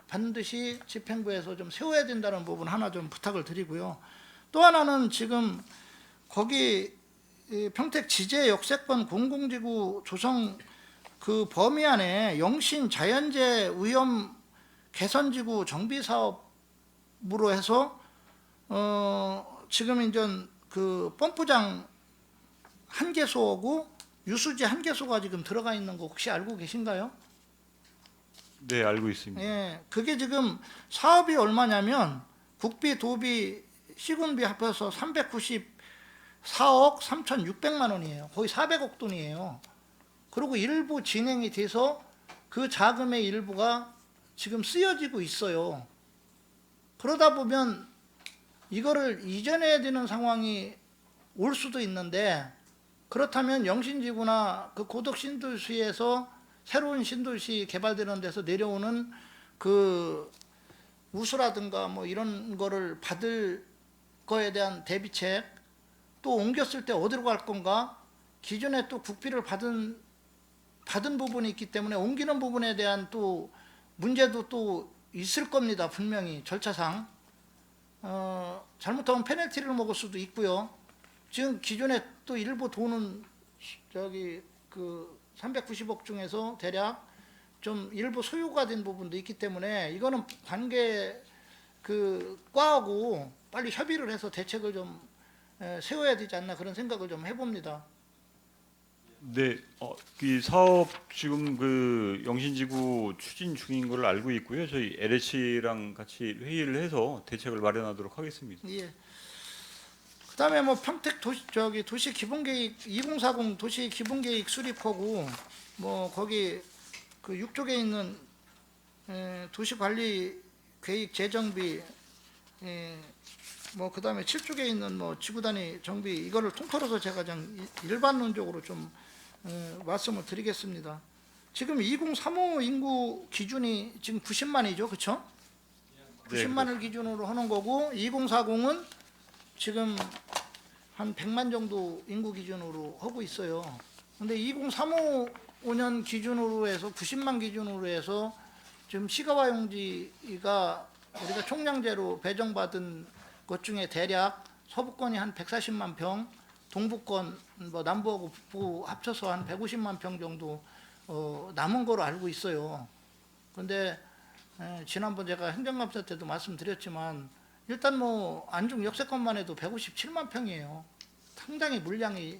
Speaker 3: 반드시 집행부에서 좀 세워야 된다는 부분 하나 좀 부탁을 드리고요. 또 하나는 지금 거기 평택 지제 역세권 공공지구 조성 그 범위 안에 영신 자연재해 위험 개선지구 정비 사업으로 해서 지금 이제 그 펌프장 1개소하고 유수지 1개소가 지금 들어가 있는 거 혹시 알고 계신가요?
Speaker 4: 네, 알고 있습니다.
Speaker 3: 예, 그게 지금 사업이 얼마냐면 국비, 도비, 시군비 합해서 394억 3,600만 원이에요. 거의 400억 돈이에요. 그리고 일부 진행이 돼서 그 자금의 일부가 지금 쓰여지고 있어요. 그러다 보면 이거를 이전해야 되는 상황이 올 수도 있는데, 그렇다면 영신지구나 그 고덕 신도시에서 새로운 신도시 개발되는 데서 내려오는 그 우수라든가 뭐 이런 거를 받을 거에 대한 대비책, 또 옮겼을 때 어디로 갈 건가, 기존에 또 국비를 받은 부분이 있기 때문에 옮기는 부분에 대한 또 문제도 또 있을 겁니다. 분명히 절차상 잘못하면 페널티를 먹을 수도 있고요. 지금 기존에 또 일부 돈은 저기 그 390억 중에서 대략 좀 일부 소요가 된 부분도 있기 때문에 이거는 관계 그 과하고 빨리 협의를 해서 대책을 좀 세워야 되지 않나, 그런 생각을 좀 해봅니다.
Speaker 4: 네, 이 사업 지금 그 영신지구 추진 중인 걸 알고 있고요. 저희 LH랑 같이 회의를 해서 대책을 마련하도록 하겠습니다.
Speaker 3: 예. 그다음에 뭐 평택 도시 기본계획 2040 도시 기본계획 수립하고 뭐 거기 그 6쪽에 있는 도시관리 계획 재정비, 뭐 그다음에 7쪽에 있는 뭐 지구단위 정비, 이거를 통틀어서 제가 좀 일반론적으로 좀 말씀을 드리겠습니다. 지금 2035 인구 기준이 지금 90만이죠, 그렇죠? 90만을 기준으로 하는 거고, 2040은 지금 한 100만 정도 인구 기준으로 하고 있어요. 근데 2035년 기준으로 해서 90만 기준으로 해서 지금 시가와 용지가 우리가 총량제로 배정받은 것 중에 대략 서부권이 한 140만 평, 동부권 뭐 남부하고 북부 합쳐서 한 150만 평 정도 남은 거로 알고 있어요. 근데 지난번 제가 행정감사 때도 말씀드렸지만 일단 뭐 안중 역세권만 해도 157만 평이에요. 상당히 물량이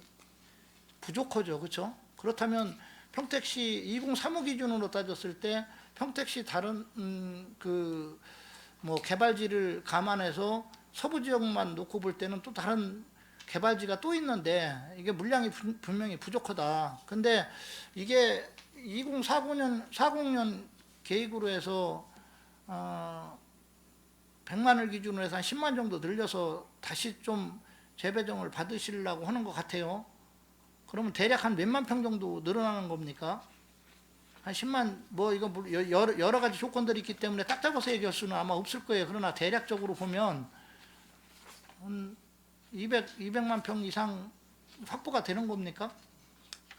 Speaker 3: 부족하죠, 그렇죠? 그렇다면 평택시 2035 기준으로 따졌을 때 평택시 다른 그 뭐 개발지를 감안해서 서부 지역만 놓고 볼 때는 또 다른 개발지가 또 있는데 이게 물량이 분명히 부족하다. 근데 이게 40년 계획으로 해서 100만을 기준으로 해서 한 10만 정도 늘려서 다시 좀 재배정을 받으시려고 하는 것 같아요. 그러면 대략 한 몇만 평 정도 늘어나는 겁니까? 한 10만, 뭐 이거 여러 가지 조건들이 있기 때문에 딱 잡아서 얘기할 수는 아마 없을 거예요. 그러나 대략적으로 보면 한 200만 평 이상 확보가 되는 겁니까?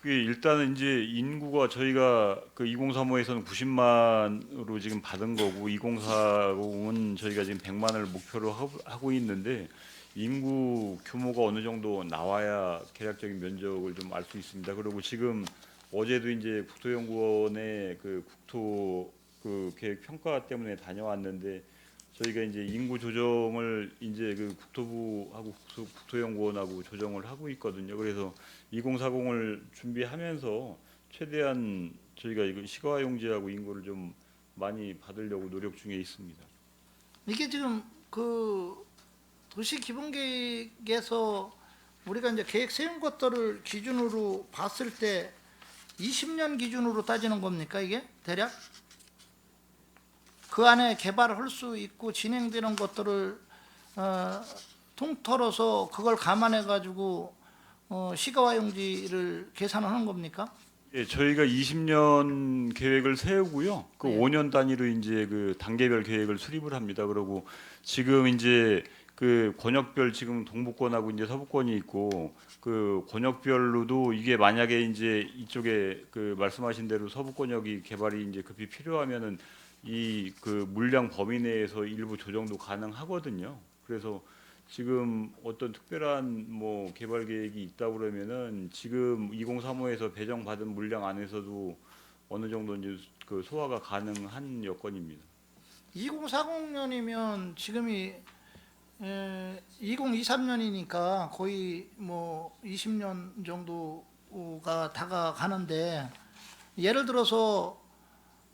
Speaker 4: 그게 일단은 이제 인구가 저희가 그 2035에서는 90만으로 지금 받은 거고 2040은 저희가 지금 100만을 목표로 하고 있는데 인구 규모가 어느 정도 나와야 계략적인 면적을 좀 알 수 있습니다. 그리고 지금 어제도 이제 국토연구원의 그 국토 그 계획 평가 때문에 다녀왔는데 저희가 이제 인구 조정을 이제 그 국토부하고 국토연구원하고 조정을 하고 있거든요. 그래서 2040을 준비하면서 최대한 저희가 이거 시가와 용지하고 인구를 좀 많이 받으려고 노력 중에 있습니다.
Speaker 3: 이게 지금 그 도시 기본계획에서 우리가 이제 계획 세운 것들을 기준으로 봤을 때 20년 기준으로 따지는 겁니까, 이게 대략? 그 안에 개발을 할 수 있고 진행되는 것들을 통틀어서 그걸 감안해 가지고 시가와 용지를 계산하는 겁니까?
Speaker 4: 예, 저희가 20년 계획을 세우고요. 그
Speaker 3: 네.
Speaker 4: 5년 단위로 이제 그 단계별 계획을 수립을 합니다. 그리고 지금 이제 그 권역별 지금 동부권하고 이제 서부권이 있고 그 권역별로도 이게 만약에 이제 이쪽에 그 말씀하신 대로 서부권역이 개발이 이제 급히 필요하면은 이 그 물량 범위 내에서 일부 조정도 가능하거든요. 그래서 지금 어떤 특별한 뭐 개발 계획이 있다 그러면은 지금 2035에서 배정받은 물량 안에서도 어느 정도 이제 그 소화가 가능한 여건입니다.
Speaker 3: 2040년이면 지금이 2023년이니까 거의 뭐 20년 정도가 다가가는데, 예를 들어서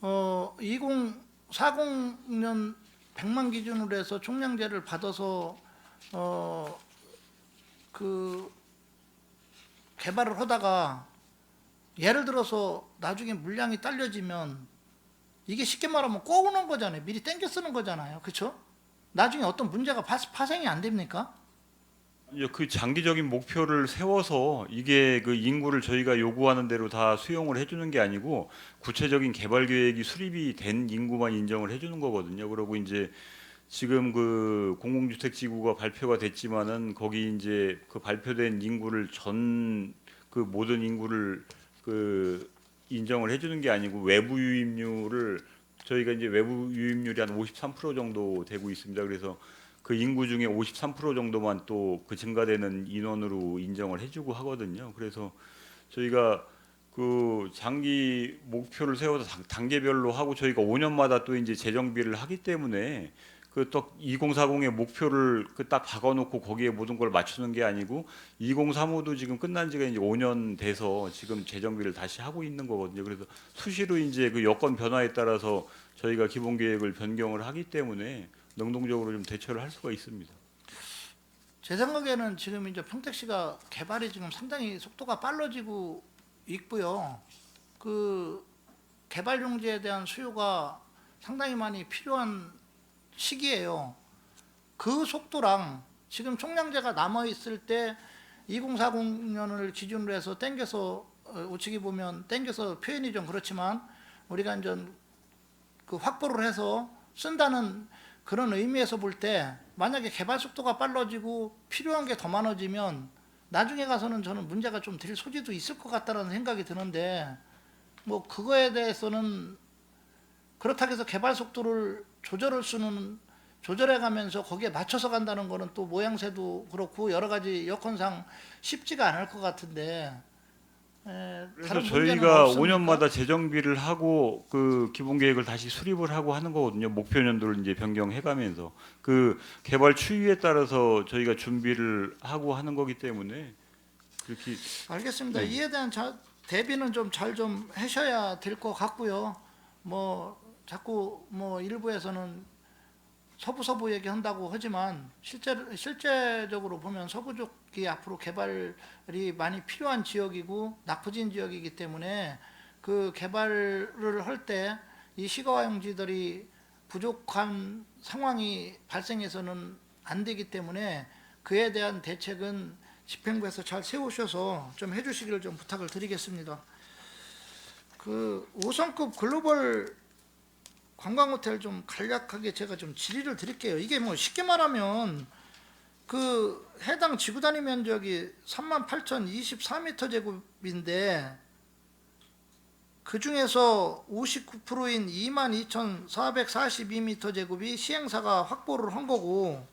Speaker 3: 2040년 100만 기준으로 해서 총량제를 받아서 그 개발을 하다가 예를 들어서 나중에 물량이 딸려지면 이게 쉽게 말하면 꼬우는 거잖아요. 미리 땡겨 쓰는 거잖아요. 그렇죠? 나중에 어떤 문제가 파생이 안 됩니까?
Speaker 4: 이제 그 장기적인 목표를 세워서 이게 그 인구를 저희가 요구하는 대로 다 수용을 해주는 게 아니고 구체적인 개발 계획이 수립이 된 인구만 인정을 해주는 거거든요. 그리고 이제 지금 그 공공주택지구가 발표가 됐지만은 거기 이제 그 발표된 인구를 전 그 모든 인구를 그 인정을 해주는 게 아니고 외부 유입률을 저희가 이제 외부 유입률이 한 53% 정도 되고 있습니다. 그래서 그 인구 중에 53% 정도만 또 그 증가되는 인원으로 인정을 해주고 하거든요. 그래서 저희가 그 장기 목표를 세워서 단계별로 하고 저희가 5년마다 또 이제 재정비를 하기 때문에 그 또 2040의 목표를 그 딱 박아놓고 거기에 모든 걸 맞추는 게 아니고 2035도 지금 끝난 지가 이제 5년 돼서 지금 재정비를 다시 하고 있는 거거든요. 그래서 수시로 이제 그 여건 변화에 따라서 저희가 기본 계획을 변경을 하기 때문에 능동적으로 좀 대처를 할 수가 있습니다.
Speaker 3: 제 생각에는 지금 이제 평택시가 개발이 지금 상당히 속도가 빨라지고 있고요. 그 개발 용지에 대한 수요가 상당히 많이 필요한 시기예요. 그 속도랑 지금 총량제가 남아 있을 때 2040년을 기준으로 해서 땡겨서 우측이 보면 땡겨서 표현이 좀 그렇지만 우리가 이제 그 확보를 해서 쓴다는 그런 의미에서 볼 때 만약에 개발 속도가 빨라지고 필요한 게 더 많아지면 나중에 가서는 저는 문제가 좀 될 소지도 있을 것 같다는 생각이 드는데 뭐 그거에 대해서는 그렇다고 해서 개발 속도를 조절해 가면서 거기에 맞춰서 간다는 거는 또 모양새도 그렇고 여러 가지 여건상 쉽지가 않을 것 같은데
Speaker 4: 그래서
Speaker 3: 다른 문제는
Speaker 4: 저희가
Speaker 3: 없습니까?
Speaker 4: 5년마다 재정비를 하고 그 기본 계획을 다시 수립을 하고 하는 거거든요. 목표 연도를 이제 변경해가면서 그 개발 추이에 따라서 저희가 준비를 하고 하는 거기 때문에 그렇게
Speaker 3: 알겠습니다.
Speaker 4: 네.
Speaker 3: 이에 대한 대비는 좀 잘 좀 하셔야 될 것 같고요. 뭐 자꾸 뭐 일부에서는 서부 얘기한다고 하지만 실제적으로 보면 서부 쪽이 앞으로 개발이 많이 필요한 지역이고 낙후진 지역이기 때문에 그 개발을 할 때 이 시가화용지들이 부족한 상황이 발생해서는 안 되기 때문에 그에 대한 대책은 집행부에서 잘 세우셔서 좀 해주시기를 좀 부탁을 드리겠습니다. 그 5성급 글로벌 관광호텔 좀 간략하게 제가 좀 질의를 드릴게요. 이게 뭐 쉽게 말하면 그 해당 지구 단위 면적이 38,024m 제곱인데 그 중에서 59%인 22,442m 제곱이 시행사가 확보를 한 거고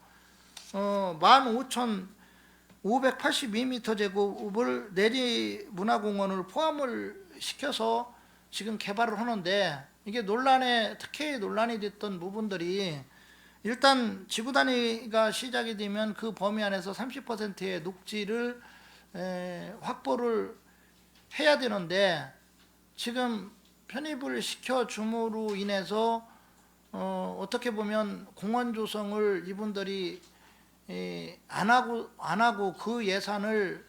Speaker 3: 15,582m 제곱을 내리문화공원을 포함을 시켜서 지금 개발을 하는데 이게 특히 논란이 됐던 부분들이 일단 지구 단위가 시작이 되면 그 범위 안에서 30%의 녹지를 확보를 해야 되는데 지금 편입을 시켜줌으로 인해서 어떻게 보면 공원 조성을 이분들이 안 하고 그 예산을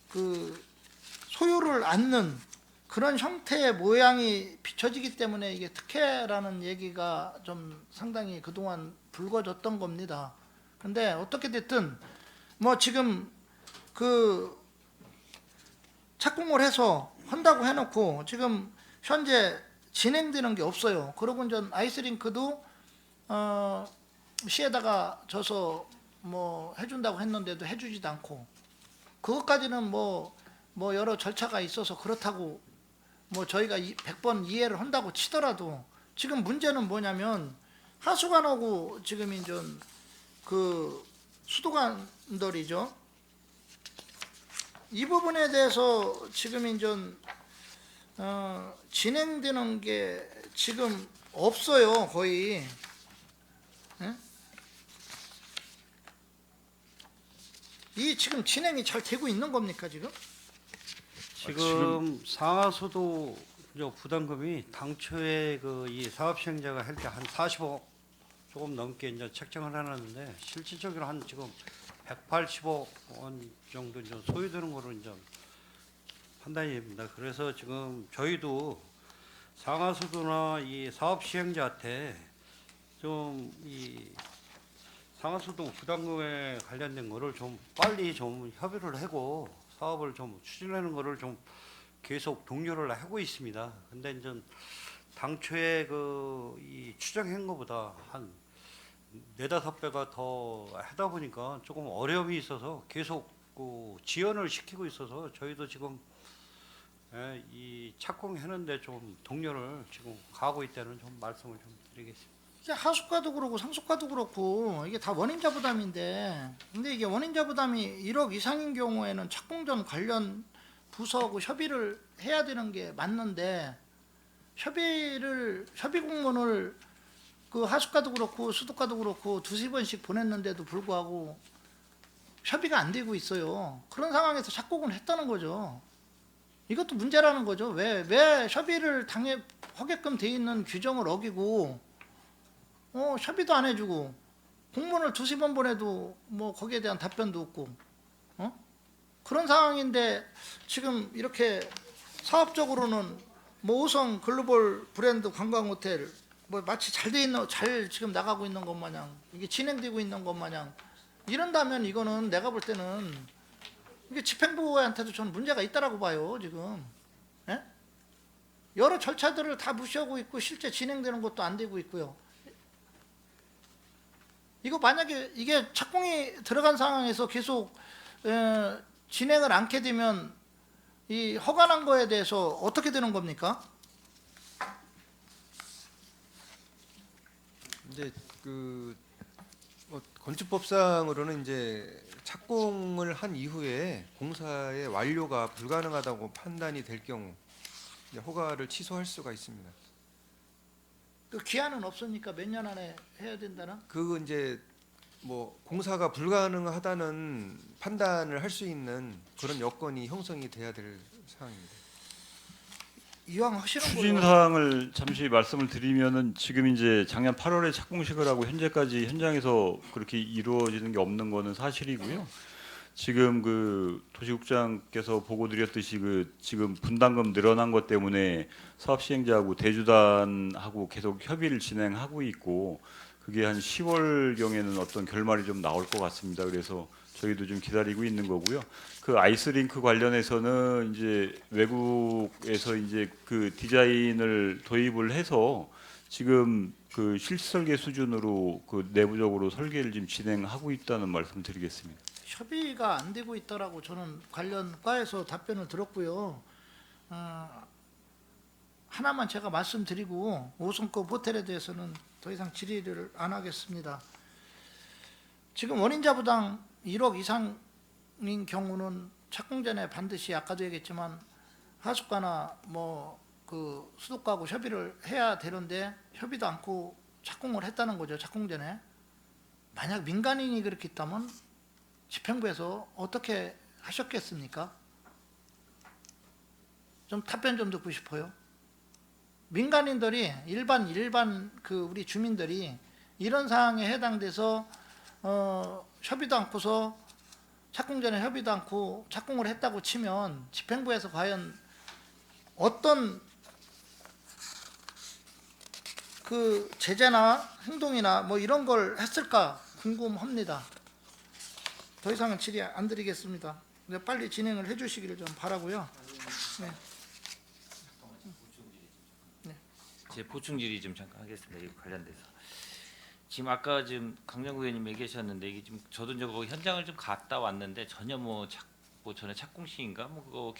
Speaker 3: 그 소유를 않는 그런 형태의 모양이 비춰지기 때문에 이게 특혜라는 얘기가 좀 상당히 그동안 불거졌던 겁니다. 근데 어떻게 됐든 뭐 지금 그 착공을 해서 한다고 해놓고 지금 현재 진행되는 게 없어요. 그러고 이제 아이스링크도 시에다가 줘서 뭐 해준다고 했는데도 해주지도 않고 그것까지는 뭐 여러 절차가 있어서 그렇다고 뭐 저희가 100번 이해를 한다고 치더라도 지금 문제는 뭐냐면 하수관하고 지금 이제 그 수도관들이죠. 이 부분에 대해서 지금 이제 진행되는 게 지금 없어요, 거의. 예? 이 지금 진행이 잘 되고 있는 겁니까 지금?
Speaker 2: 지금 상하수도 부담금이 당초에 그 이 사업 시행자가 할 때 한 40억 조금 넘게 이제 책정을 해놨는데 실질적으로 한 지금 180억 원 정도 이제 소요되는 거로 이제 판단입니다. 그래서 지금 저희도 상하수도나 이 사업 시행자한테 좀 이 상하수도 부담금에 관련된 거를 좀 빨리 좀 협의를 하고 사업을 좀 추진하는 거를 좀 계속 독려를 하고 있습니다. 근데 이제 당초에 그 이 추정한 것보다 한 네다섯 배가 더 하다 보니까 조금 어려움이 있어서 계속 그 지연을 시키고 있어서 저희도 지금 이 착공하는데 좀 독려를 지금 가고 있다는 좀 말씀을 좀 드리겠습니다.
Speaker 3: 이게 하수가도 그렇고 상수가도 그렇고 이게 다 원인자 부담인데, 근데 이게 원인자 부담이 1억 이상인 경우에는 착공전 관련 부서하고 협의를 해야 되는 게 맞는데, 협의 공문을 그 하수가도 그렇고 수도가도 그렇고 두세 번씩 보냈는데도 불구하고 협의가 안 되고 있어요. 그런 상황에서 착공을 했다는 거죠. 이것도 문제라는 거죠. 왜 협의를 하게끔 돼 있는 규정을 어기고 협의도 안 해주고 공문을 두세 번 보내도 뭐 거기에 대한 답변도 없고 그런 상황인데, 지금 이렇게 사업적으로는 뭐 5성 글로벌 브랜드 관광 호텔 뭐 마치 잘 지금 나가고 있는 것 마냥, 이게 진행되고 있는 것 마냥 이런다면, 이거는 내가 볼 때는 이게 집행부한테도 저는 문제가 있다라고 봐요. 지금 여러 절차들을 다 무시하고 있고 실제 진행되는 것도 안 되고 있고요. 이거 만약에 이게 착공이 들어간 상황에서 계속 진행을 않게 되면 이 허가난 거에 대해서 어떻게 되는 겁니까?
Speaker 5: 이제 뭐 건축법상으로는 이제 착공을 한 이후에 공사의 완료가 불가능하다고 판단이 될 경우 이제 허가를 취소할 수가 있습니다.
Speaker 3: 그 기한은 없으니까 몇 년 안에 해야 된다는?
Speaker 5: 그 이제 뭐 공사가 불가능하다는 판단을 할 수 있는 그런 여건이 형성이 돼야 될 사항입니다.
Speaker 3: 이왕 하시는
Speaker 4: 추진
Speaker 3: 거로
Speaker 4: 사항을 잠시 말씀을 드리면은, 지금 이제 작년 8월에 착공식을 하고 현재까지 현장에서 그렇게 이루어지는 게 없는 거는 사실이고요. 지금 그 도시국장께서 보고 드렸듯이 그 지금 분담금 늘어난 것 때문에 사업 시행자하고 대주단하고 계속 협의를 진행하고 있고, 그게 한 10월 경에는 어떤 결말이 좀 나올 것 같습니다. 그래서 저희도 좀 기다리고 있는 거고요. 그 아이스링크 관련해서는 이제 외국에서 이제 그 디자인을 도입을 해서 지금 그 실설계 수준으로 그 내부적으로 설계를 지금 진행하고 있다는 말씀 드리겠습니다.
Speaker 3: 협의가 안 되고 있다라고 저는 관련 과에서 답변을 들었고요. 하나만 제가 말씀드리고 5성급 호텔에 대해서는 더 이상 질의를 안 하겠습니다. 지금 원인자 부담 1억 이상인 경우는 착공 전에 반드시 아까도 얘기했지만 하수가나 뭐 그 수도가하고 협의를 해야 되는데 협의도 않고 착공을 했다는 거죠. 착공 전에. 만약 민간인이 그렇게 있다면 집행부에서 어떻게 하셨겠습니까? 좀 답변 좀 듣고 싶어요. 민간인들이 일반 그 우리 주민들이 이런 사항에 해당돼서 협의도 않고서 착공 전에 협의도 않고 착공을 했다고 치면 집행부에서 과연 어떤 그 제재나 행동이나 뭐 이런 걸 했을까 궁금합니다. 더 이상은 질의 안 드리겠습니다. 빨리 진행을 해주시기를 좀 바라고요. 네.
Speaker 1: 제 보충 질의 좀 잠깐 하겠습니다. 이 관련돼서 지금 아까 지금 강정구 의원님 얘기하셨는데, 이게 좀 저도 이제 거기 현장을 좀 갔다 왔는데 전혀 뭐 전에 착공식인가 뭐 그거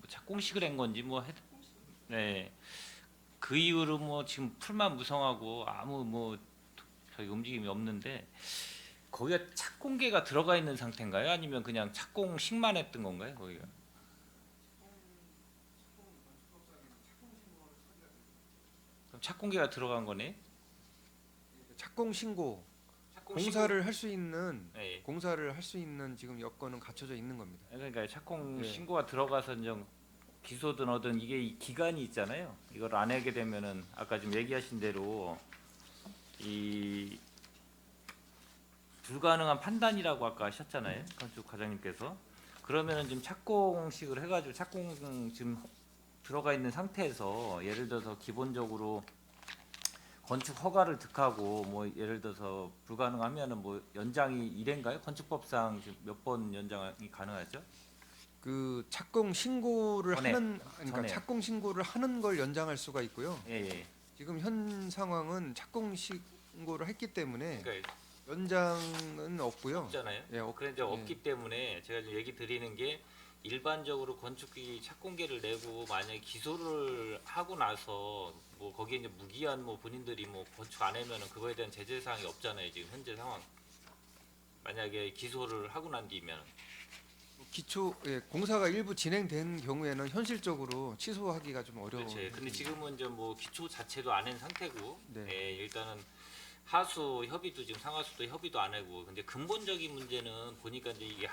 Speaker 1: 착공식을 한 건지 네. 그 이후로 뭐 지금 풀만 무성하고 아무 뭐 저희 움직임이 없는데, 거기가 착공계가 들어가 있는 상태인가요? 아니면 그냥 착공식만 했던 건가요? 거기가? 그럼 착공계가 들어간 거네?
Speaker 5: 착공 신고
Speaker 1: 착공
Speaker 5: 공사를 할 수 있는
Speaker 1: 네.
Speaker 5: 공사를 할 수 있는 지금 여건은 갖춰져 있는 겁니다.
Speaker 1: 그러니까 착공
Speaker 5: 네.
Speaker 1: 신고가 들어가서 이제 기소든 어든 이게 이 기간이 있잖아요. 이걸 안 하게 되면은 아까 지금 얘기하신 대로 이 불가능한 판단이라고 아까 하셨잖아요. 건축 과장님께서. 그러면은 지금 착공식을 해가지고 착공 지금 들어가 있는 상태에서 예를 들어서 기본적으로 건축 허가를 득하고 뭐 예를 들어서 불가능하면은 뭐 연장이 이래인가요? 건축법상 지금 몇 번 연장이 가능하죠?
Speaker 5: 그 착공 신고를
Speaker 1: 전에,
Speaker 5: 하는 그러니까
Speaker 1: 전에.
Speaker 5: 착공 신고를 하는 걸 연장할 수가 있고요.
Speaker 1: 예, 예.
Speaker 5: 지금 현 상황은 착공 신고를 했기 때문에
Speaker 1: 그러니까
Speaker 5: 연장은 없고요.
Speaker 1: 없잖아요.
Speaker 5: 예,
Speaker 1: 그래 이제 없기 때문에 제가 지금 얘기 드리는 게 일반적으로 건축기 착공계를 내고 만약에 기소를 하고 나서 뭐 거기에 이제 무기한 뭐 본인들이 뭐 건축 안 하면은 그거에 대한 제재 사항이 없잖아요. 지금 현재 상황. 만약에 기소를 하고 난 뒤면
Speaker 5: 기초 공사가 일부 진행된 경우에는 현실적으로 취소하기가 좀 어려운.
Speaker 1: 그렇지. 근데 지금은 이제 뭐 기초 자체도 안 한 상태고,
Speaker 5: 네.
Speaker 1: 예, 일단은 하수 협의도 지금 상하수도 협의도 안 하고, 근데 근본적인 문제는 보니까 이제 이게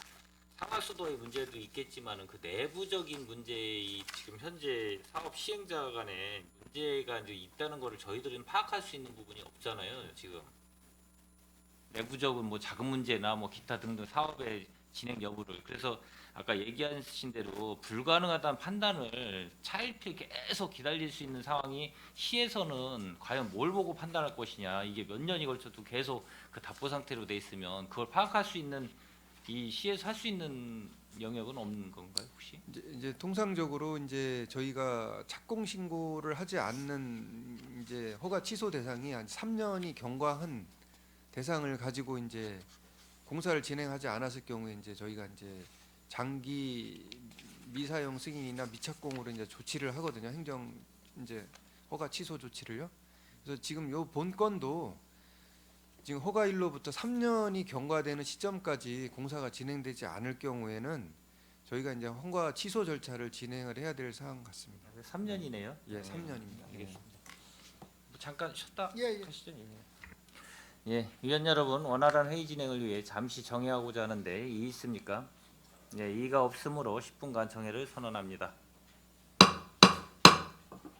Speaker 1: 상하수도의 문제도 있겠지만은 그 내부적인 문제이 지금 현재 사업 시행자 간에 문제가 이제 있다는 거를 저희들은 파악할 수 있는 부분이 없잖아요. 지금 내부적인 뭐 자금 문제나 뭐 기타 등등 사업의 진행 여부를 그래서 아까 얘기하신 대로 불가능하다는 판단을 차일피일 계속 기다릴 수 있는 상황이 시에서는 과연 뭘 보고 판단할 것이냐 이게 몇 년이 걸쳐도 계속 그 답보 상태로 돼 있으면 그걸 파악할 수 있는 이 시에서 할 수 있는 영역은 없는 건가요 혹시?
Speaker 5: 이제 통상적으로 이제 저희가 착공 신고를 하지 않는 이제 허가 취소 대상이 한 3년이 경과한 대상을 가지고 이제 공사를 진행하지 않았을 경우에 이제 저희가 이제 장기 미사용 승인이나 미착공으로 이제 조치를 하거든요. 행정 이제 허가 취소 조치를요. 그래서 지금 요 본건도 지금 허가일로부터 3년이 경과되는 시점까지 공사가 진행되지 않을 경우에는 저희가 이제 허가 취소 절차를 진행을 해야 될 사항 같습니다.
Speaker 1: 3년이네요.
Speaker 5: 예, 3년입니다.
Speaker 1: 알겠습니다. 뭐 잠깐 쉬었다
Speaker 3: 예, 예.
Speaker 1: 하시죠. 예, 위원 여러분 원활한 회의 진행을 위해 잠시 정회하고자 하는데 이의 있습니까? 예, 이의가 없으므로 10분간 정회를 선언합니다.